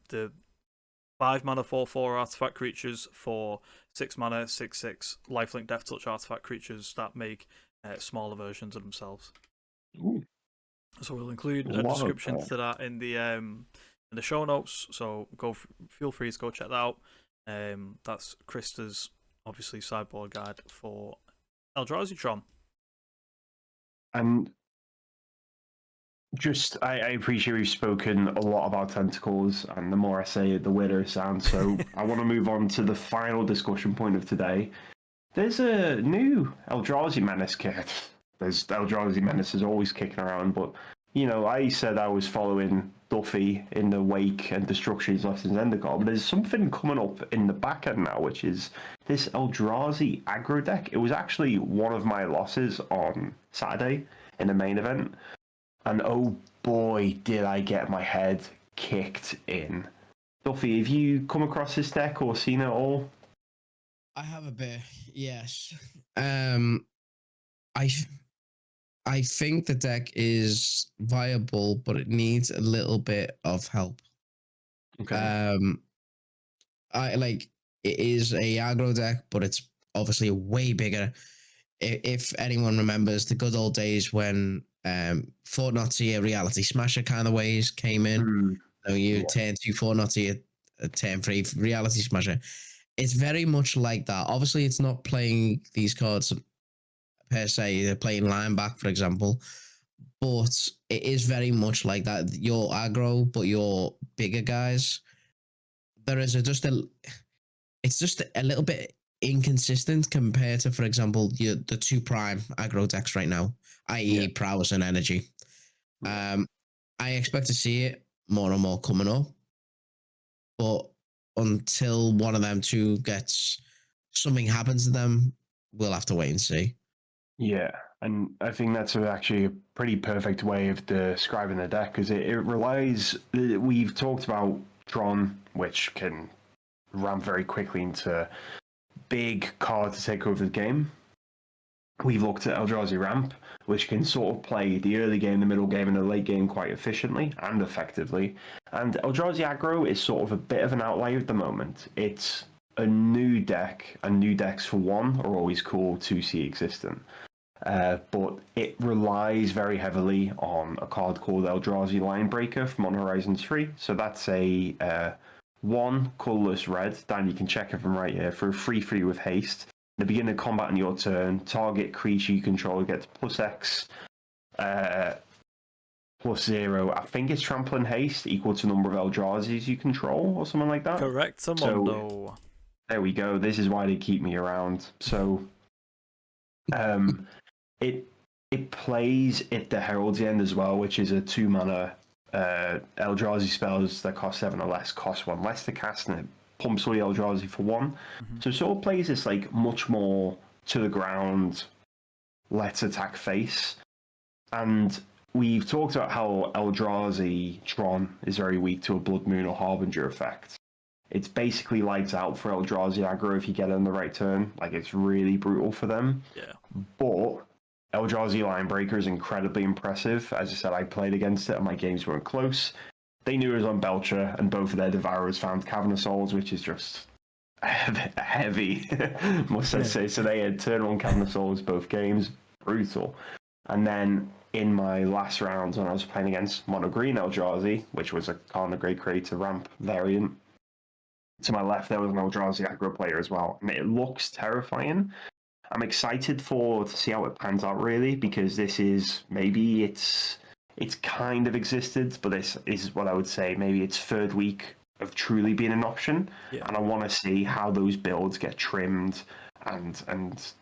5-mana 4/4 artifact creatures for 6-mana 6/6 lifelink death touch artifact creatures that make smaller versions of themselves. Ooh. So we'll include a description to that in the show notes. So feel free to go check that out. That's Krista's obviously sideboard guide for Eldrazi Tron. And just, I appreciate we've spoken a lot about tentacles, and the more I say it, the weirder it sounds. So I want to move on to the final discussion point of today. There's a new Eldrazi Menace kit. There's Eldrazi Menace is always kicking around, but you know, I said I was following Duffy in the wake and destruction he's left in Zendikar, but there's something coming up in the back end now, which is this Eldrazi aggro deck. It was actually one of my losses on Saturday in the main event. And oh boy, did I get my head kicked in. Duffy, have you come across this deck or seen it all? I have a bit, yes. I think the deck is viable, but it needs a little bit of help. Okay. It is a aggro deck, but it's obviously way bigger. If anyone remembers the good old days when Fort Nazi Reality Smasher kind of ways came in, so you turn 2 Fort Nazi, a turn 3 Reality Smasher. It's very much like that. Obviously, it's not playing these cards per se. They're playing lineback, for example, but it is very much like that. You're aggro, but you're bigger guys. There is it's just a little bit inconsistent compared to, for example, the 2 prime aggro decks right now, i.e. prowess and energy. I expect to see it more and more coming up, but until one of them two gets something happens to them, we'll have to wait and see. Yeah, and I think that's actually a pretty perfect way of describing the deck, because it relies. We've talked about Tron, which can ramp very quickly into big card to take over the game. We've looked at Eldrazi Ramp, which can sort of play the early game, the middle game, and the late game quite efficiently and effectively. And Eldrazi Aggro is sort of a bit of an outlier at the moment. It's a new deck, and new decks for one are always cool to see existent. But it relies very heavily on a card called Eldrazi Linebreaker from On Horizons 3. So that's a 1 colorless red. Dan, you can check it from right here for a 3/3 with haste. At the beginning of combat on your turn, target creature you control gets +X, +0. I think it's trample and haste equal to the number of Eldrazi's you control or something like that. Correct, Amondo. So, there we go. This is why they keep me around. So, it plays at the Herald's End as well, which is a 2-mana Eldrazi spells that cost 7 or less, cost 1 less to cast, and it pumps away Eldrazi for 1. So it sort of plays this like much more to the ground, let's attack face. And we've talked about how Eldrazi Tron is very weak to a Blood Moon or Harbinger effect. It's basically lights out for Eldrazi aggro if you get it on the right turn. Like, it's really brutal for them. Yeah. But Eldrazi Linebreaker is incredibly impressive. As I said, I played against it and my games weren't close. They knew it was on Belcher, and both of their Devourers found Cavern of Souls, which is just heavy, must I say. So they had turn 1 Cavern of Souls both games. Brutal. And then in my last rounds, when I was playing against Mono Green Eldrazi, which was a Karn the Great Creator ramp variant, to my left there was an Eldrazi aggro player as well, and it looks terrifying. I'm excited to see how it pans out, really, because this is maybe it's kind of existed, but this is what I would say maybe its 3rd week of truly being an option, and I want to see how those builds get trimmed and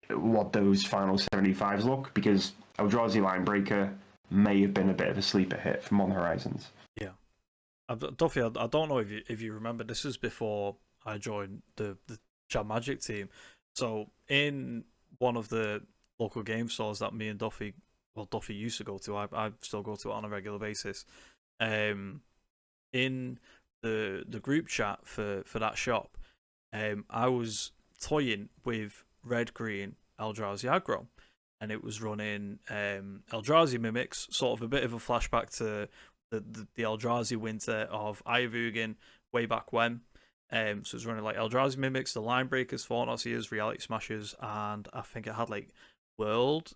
what those final 75s look, because Eldrazi Linebreaker may have been a bit of a sleeper hit from On Horizons. Yeah. Duffy, I don't know if you remember, this was before I joined the Jam Magic team. So in one of the local game stores that me and Duffy used to go to, I still go to it on a regular basis. In the group chat for that shop, I was toying with red green Eldrazi aggro, and it was running Eldrazi mimics, sort of a bit of a flashback to the Eldrazi winter of Ayavugan way back when. So it's running like Eldrazi mimics, the line breakers, Fortnightseers, reality smashers, and I think it had like World,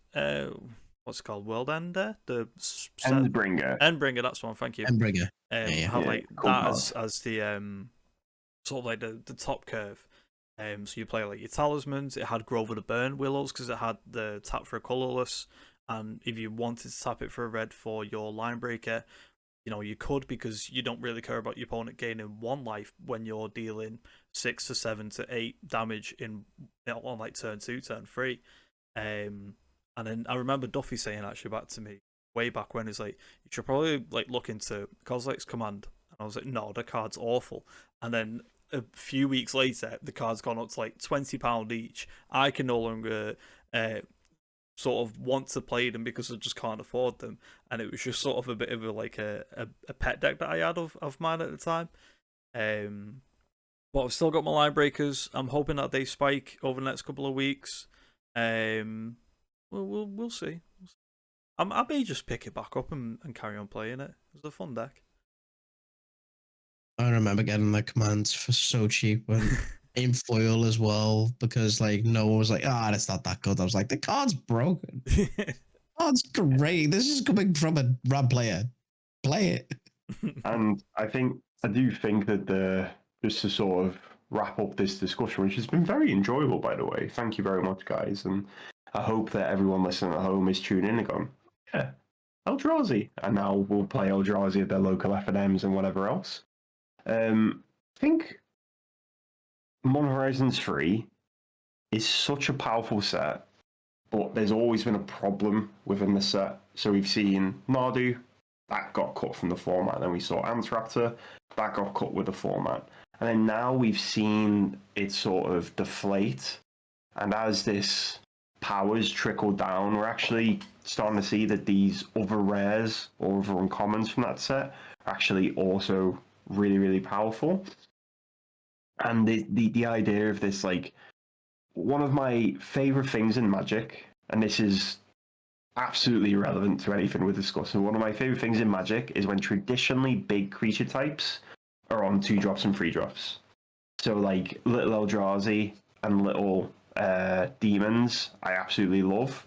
what's it called, World Ender, the Endbringer. That's one. Thank you. Endbringer. Had like cool that card. as the sort of like the top curve. So you play like your talismans. It had Grover the Burn Willows because it had the tap for a colorless, and if you wanted to tap it for a red for your line breaker, you know, you could, because you don't really care about your opponent gaining 1 life when you're dealing 6 to 7 to 8 damage on like turn 2, turn 3. And then I remember Duffy saying actually back to me way back when, he's like, you should probably like look into Kozilek's Command. And I was like, no, the card's awful. And then a few weeks later, the card's gone up to like £20 each. I can no longer sort of want to play them because I just can't afford them, and it was just sort of a bit of a pet deck that I had of mine at the time. But I've still got my line breakers. I'm hoping that they spike over the next couple of weeks. We'll see. I may just pick it back up and carry on playing it. It was a fun deck. I remember getting the commands for so cheap and in foil as well, because like no one was like, that's not that good. I was like, the card's broken. Oh, it's great. This is coming from a rad player. Play it. And I do think that just to sort of wrap up this discussion, which has been very enjoyable, by the way. Thank you very much, guys. And I hope that everyone listening at home is tuning in and going, yeah, Eldrazi. And now we'll play Eldrazi at their local F&Ms and whatever else. I think Modern Horizons 3 is such a powerful set, but there's always been a problem within the set. So we've seen Nardu, that got cut from the format. Then we saw Antraptor, that got cut with the format. And then now we've seen it sort of deflate. And as this powers trickle down, we're actually starting to see that these other rares or other uncommons from that set are actually also really, really powerful. And the idea of this, like, one of my favorite things in Magic, and this is absolutely irrelevant to anything we're discussing, one of my favorite things in Magic is when traditionally big creature types are on 2-drops and 3-drops. So like little Eldrazi and little demons, I absolutely love.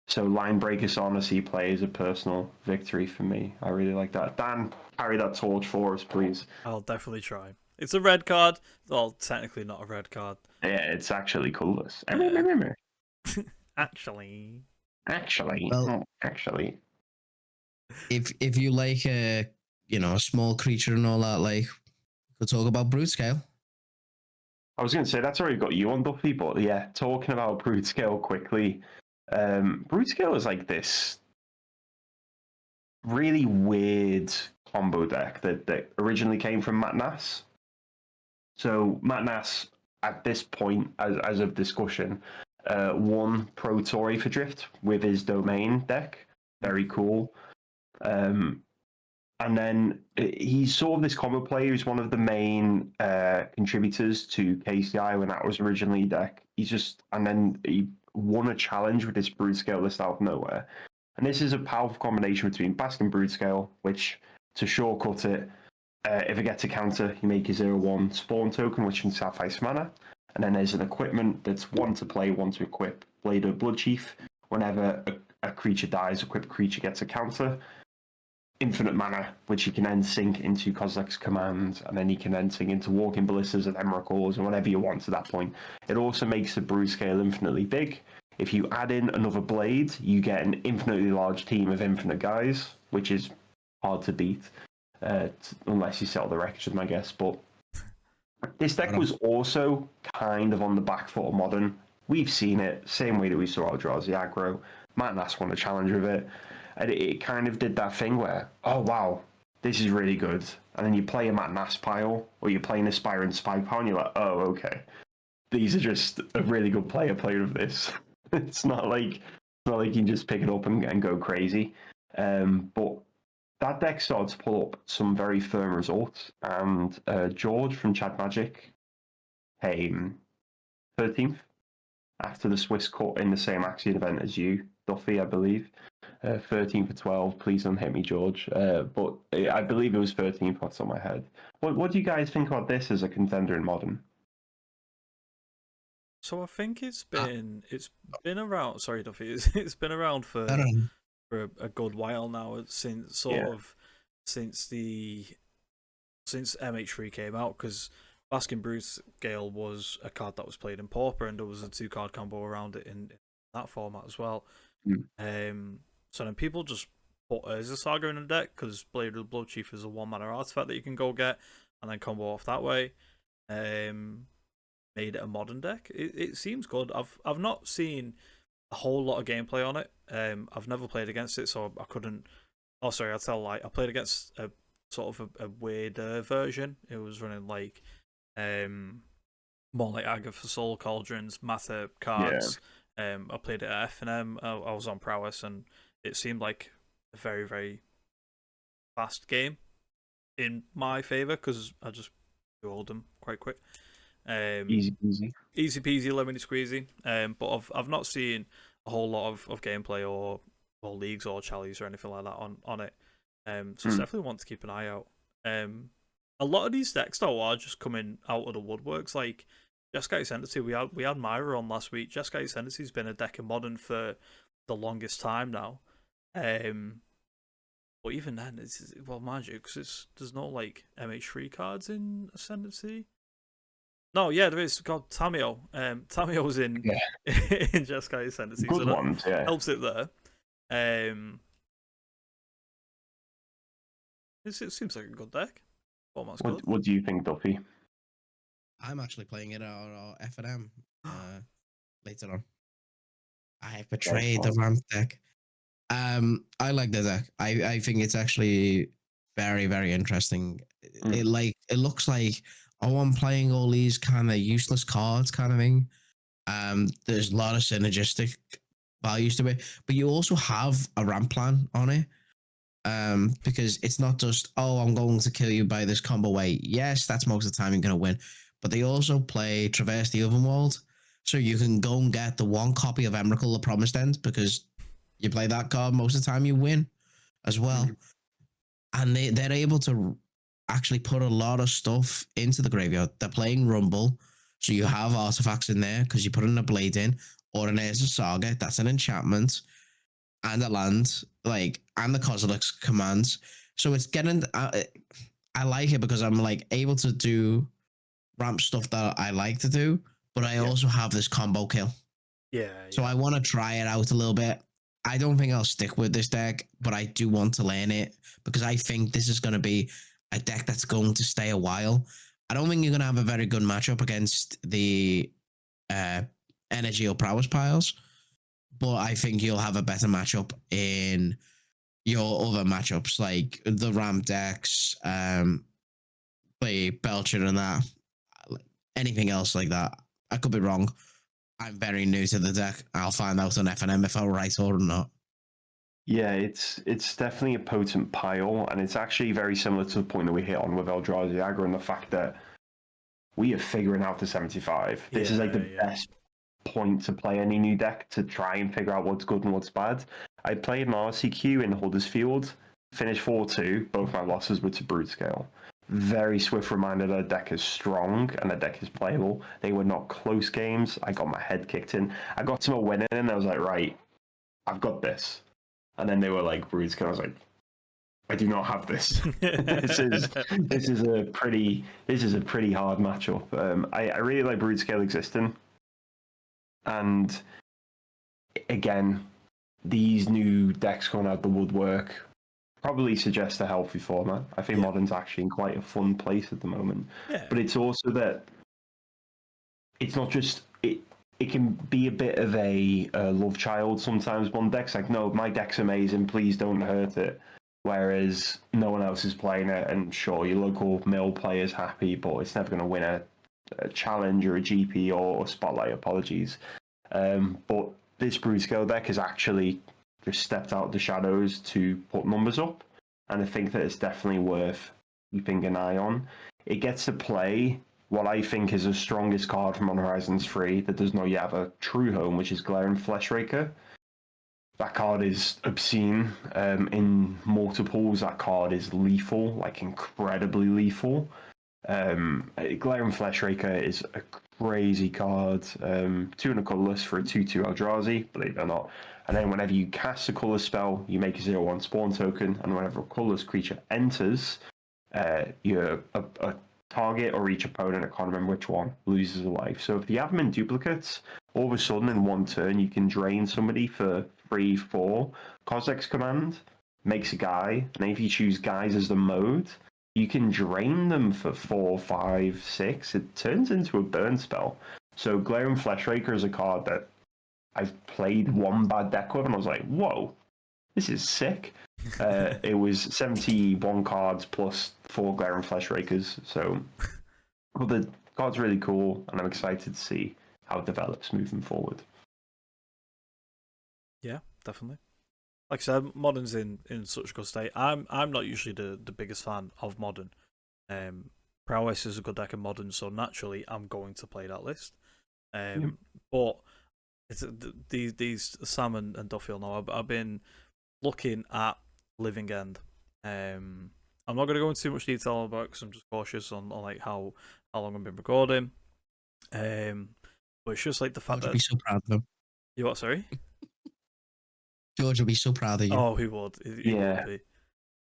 So Linebreaker Sonacy play is a personal victory for me. I really like that. Dan, carry that torch for us, please. I'll definitely try. It's a red card. Well, technically not a red card. Yeah, it's actually colorless. Actually. Well, if you like a small creature and all that, like, we'll talk about brute scale. I was going to say that's already got you on, Duffy, but yeah, talking about brute scale quickly. Brute scale is like this really weird combo deck that originally came from Matt Nass. So Matt Nass, at this point, as of discussion, won Pro Tour for Drift with his domain deck. Very cool. And then he's sort of this combo player who's one of the main contributors to KCI when that was originally deck. And then he won a challenge with this Brood Scale list out of nowhere. And this is a powerful combination between Basque and Brood Scale, which, to shortcut it, if it gets a counter, you make a 0/1 spawn token, which can sacrifice mana. And then there's an equipment that's 1 to play, 1 to equip. Blade of Bloodchief. Whenever a creature dies, equipped creature gets a counter. Infinite mana, which you can then sink into Kozilek's Command, and then you can then sink into Walking Ballistas and Emrakul's or whatever you want at that point. It also makes the Brood Scale infinitely big. If you add in another Blade, you get an infinitely large team of infinite guys, which is hard to beat, unless you sell the Reckoning, I guess. But this deck was also kind of on the back foot of Modern. We've seen it, same way that we saw Eldrazi aggro. Matt Nass won a challenge with it. And it kind of did that thing where, oh wow, this is really good. And then you play a Matt Nass pile, or you're playing a Spire and Spike pile, and you're like, oh, okay. these are just a really good player with this. It's not like you can just pick it up and go crazy. But that deck started to pull up some very firm results, and George from Chad Magic came 13th after the Swiss cut in the same Axion event as you, Duffy, I believe. 13 for 12. Please don't hit me, George. But I believe it was 13th off the top of my head. What do you guys think about this as a contender in Modern? So I think it's been around. Sorry, Duffy. It's been around for a good while now. Since since MH3 came out, because Basking Bruce Gale was a card that was played in Pauper, and there was a 2-card combo around it in that format as well. So then people just put Urza Saga in a deck because Blade of the Blood Chief is a 1-mana artifact that you can go get and then combo off that way. Made it a modern deck. It seems good. I've not seen a whole lot of gameplay on it. I've never played against it, so I couldn't. Oh, sorry, I'll tell a lie. I played against a sort of a weirder version. It was running like more like Agatha Soul Cauldrons, Matha cards. Yeah. I played it at F&M. I was on Prowess, and it seemed like a very, very fast game in my favour because I just rolled them quite quick. Easy peasy, lemon squeezy. But I've not seen a whole lot of gameplay or leagues or challies or anything like that on it. So definitely want to keep an eye out. A lot of these decks though are just coming out of the woodworks. Like Jeskai Entity, we had Myra on last week. Jeskai Entity's been a deck in Modern for the longest time now. But even then, it's, well, mind you, because there's no like MH3 cards in Ascendancy. No, yeah, there is. God, Tamio. Tamio's in in Jeskai Ascendancy. Good so ones, yeah. Helps it there. It seems like a good deck. What do you think, Duffy? I'm actually playing it on F&M later on. I have betrayed the ramp deck. I like the deck. I think it's actually very, very interesting. It looks like, oh, I'm playing all these kind of useless cards kind of thing. There's a lot of synergistic values to it, but you also have a ramp plan on it. Because it's not just, oh, I'm going to kill you by this combo way. Yes, that's most of the time you're going to win, but they also play Traverse the Overworld, so you can go and get the one copy of Emrakul, the Promised End, because you play that card most of the time, you win as well. And they're able to actually put a lot of stuff into the graveyard. They're playing Rumble, so you have artifacts in there because you put in a Blade in, or an Urza Saga, that's an enchantment, and a land, like, and the Kozilek's commands. So it's getting, I like it because I'm like able to do ramp stuff that I like to do, but I also have this combo kill. So I want to try it out a little bit. I don't think I'll stick with this deck, but I do want to learn it because I think this is going to be a deck that's going to stay a while. I don't think you're going to have a very good matchup against the energy or prowess piles, but I think you'll have a better matchup in your other matchups, like the ramp decks, the Belcher and that, anything else like that. I could be wrong. I'm very new to the deck. I'll find out on F&M if I'm right or not. Yeah, it's definitely a potent pile, and it's actually very similar to the point that we hit on with Eldrazi aggro and the fact that we are figuring out the 75. This is like the best point to play any new deck to try and figure out what's good and what's bad. I played an RCQ in Huddersfield, finished 4-2. Both my losses were to Brute Scale. Very swift reminder that a deck is strong and a deck is playable. They were not close games. I got my head kicked in. I got to a winning and I was like, right, I've got this. And then they were like, Brute Scale. I was like, I do not have this. this is a pretty hard matchup. I really like Brute Scale existing. And again, these new decks coming out the woodwork probably suggest a healthy format. I think Modern's actually in quite a fun place at the moment. Yeah. But it's also that it's not just it can be a bit of a love child sometimes. One deck's like, no, my deck's amazing, please don't hurt it. Whereas no one else is playing it, and sure, your local mill player's happy, but it's never going to win a challenge or a GP or spotlight. Apologies, but this brood scale deck has actually just stepped out of the shadows to put numbers up, and I think that it's definitely worth keeping an eye on. It gets to play what I think is the strongest card from On Horizons 3 that does not yet have a true home, which is Glaring Fleshraker. That card is obscene. In multiples, that card is lethal, like incredibly lethal. Glaring Fleshraker is a crazy card. 2 and a colorless for a 2/2 Eldrazi, believe it or not. And then whenever you cast a color spell, you make a 0/1 spawn token, and whenever a colorless creature enters, a target or each opponent, I can't remember which one, loses a life. So if you have them in duplicates, all of a sudden in one turn you can drain somebody for 3/4. Kozek's command makes a guy, and if you choose guys as the mode, you can drain them for 4, 5, 6. It turns into a burn spell. So Glaring Fleshraker is a card that I've played one bad deck with, and I was like, whoa, this is sick. It was 71 cards plus 4 Glaring Fleshrakers. So well, the card's really cool, and I'm excited to see how it develops moving forward. Yeah, definitely. Like I said, Modern's in such a good state. I'm not usually the biggest fan of Modern. Prowess is a good deck in Modern, so naturally I'm going to play that list. But it's, these Sam and Duffy will know, I've been looking at Living End. I'm not going to go into too much detail about it because I'm just cautious on like how long I've been recording. But it's just like the fact George that would be so proud of him. You what? Sorry. George would be so proud of you. Oh, he would. He would be.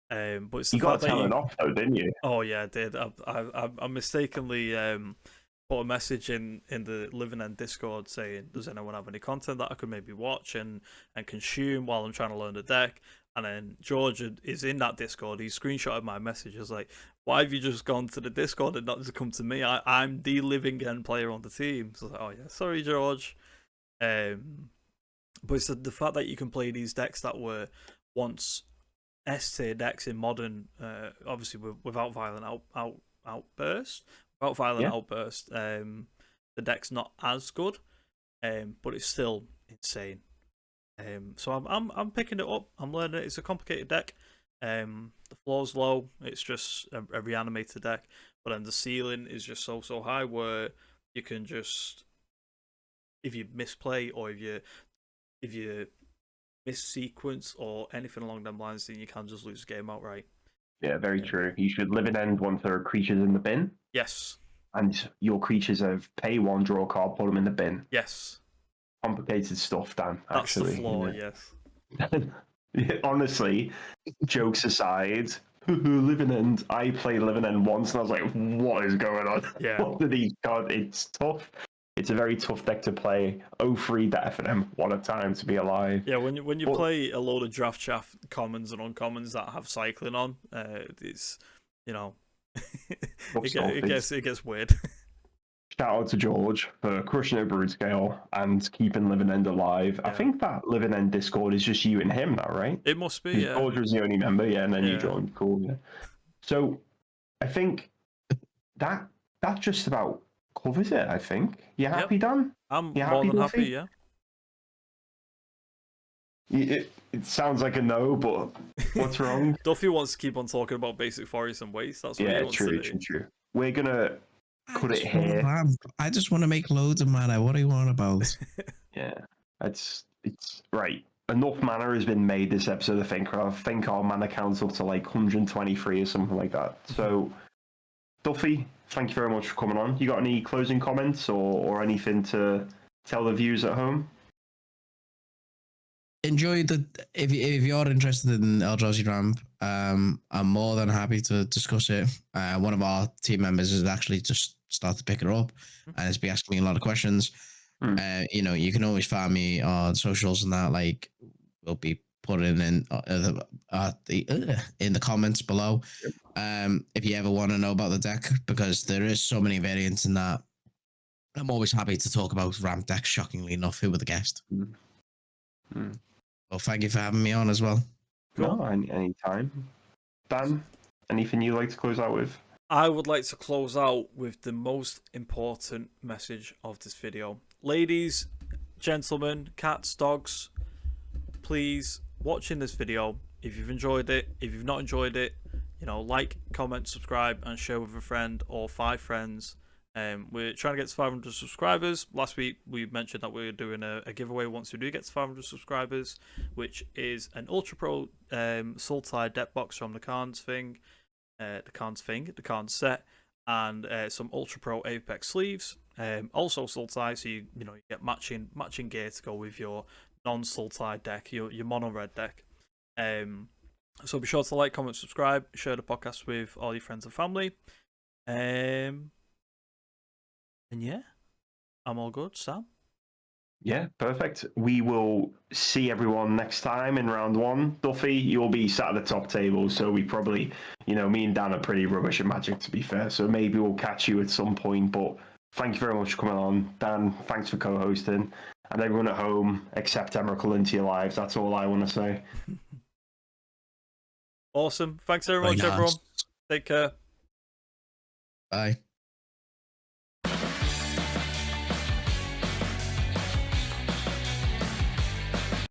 But it's the You fact got to that tell it off though, didn't you? Oh yeah, I did. I mistakenly put a message in the Living End Discord saying, "Does anyone have any content that I could maybe watch and consume while I'm trying to learn the deck?" And then George is in that Discord. He screenshotted my message. He's like, "Why have you just gone to the Discord and not just come to me? I'm the Living End player on the team." So I was like, "Oh yeah, sorry, George." But it's the fact that you can play these decks that were once S-tier decks in Modern, obviously without Violent Outburst. Without Violent Outburst, the deck's not as good, but it's still insane. So I'm picking it up. I'm learning it. It's a complicated deck. The floor's low. It's just a reanimated deck, but then the ceiling is just so high where you can just, if you misplay or if you miss sequence or anything along them lines, then you can just lose the game outright. Yeah, very true. You should live and end once there are creatures in the bin. Yes. And your creatures have pay 1, draw a card, put them in the bin. Yes. Complicated stuff, Dan. That's actually, the flaw, yes. Honestly, jokes aside, live and end. I played live and end once, and I was like, "What is going on?" Yeah. What are these cards? It's tough. It's a very tough deck to play. 0-3 death and them. What a time to be alive. Yeah, when you play a load of draft chaff commons and uncommons that have cycling on, it's it gets weird. Shout out to George for crushing a brood scale and keeping Live and End alive. Yeah. I think that Live and End Discord is just you and him now, right? It must be, yeah. George was the only member, and then you joined. Cool, yeah. So I think that just about covers it, I think. You happy, Dan? I'm more than happy, yeah. It sounds like a no, but what's wrong? Duffy wants to keep on talking about basic forest and waste. That's what he wants to do. True. We're gonna put it here. I just want to make loads of mana. What do you want about? Yeah, it's right. Enough mana has been made this episode. I think our mana count's up to like 123 or something like that. So, Duffy, thank you very much for coming on. You got any closing comments or anything to tell the viewers at home? Enjoy if you're interested in Eldrazi Ramp, I'm more than happy to discuss it. One of our team members has actually just started to pick it up and has been asking me a lot of questions. You can always find me on socials and that. Like, we'll be putting in the comments below. If you ever want to know about the deck, because there is so many variants in that. I'm always happy to talk about ramp decks. Shockingly enough, who were the guest. Well, thank you for having me on as well. Cool. No, any time. Dan, anything you'd like to close out with? I would like to close out with the most important message of this video. Ladies, gentlemen, cats, dogs, please, watching this video, if you've enjoyed it, if you've not enjoyed it, like, comment, subscribe, and share with a friend or 5 friends. We're trying to get to 500 subscribers. Last week we mentioned that we were doing a giveaway once we do get to 500 subscribers, which is an UltraPRO Sultai deck box from the Khans set, and some UltraPRO Apex sleeves. Also Sultai, so you get matching gear to go with your non-Sultai deck, your mono red deck. So be sure to like, comment, subscribe, share the podcast with all your friends and family. And yeah, I'm all good. Sam? Yeah, perfect. We will see everyone next time in round 1. Duffy, you'll be sat at the top table, so we probably, me and Dan are pretty rubbish at Magic, to be fair, so maybe we'll catch you at some point, but thank you very much for coming on. Dan, thanks for co-hosting, and everyone at home, accept Emrakul into your lives. That's all I want to say. Awesome. Thanks very much, everyone. Take care. Bye.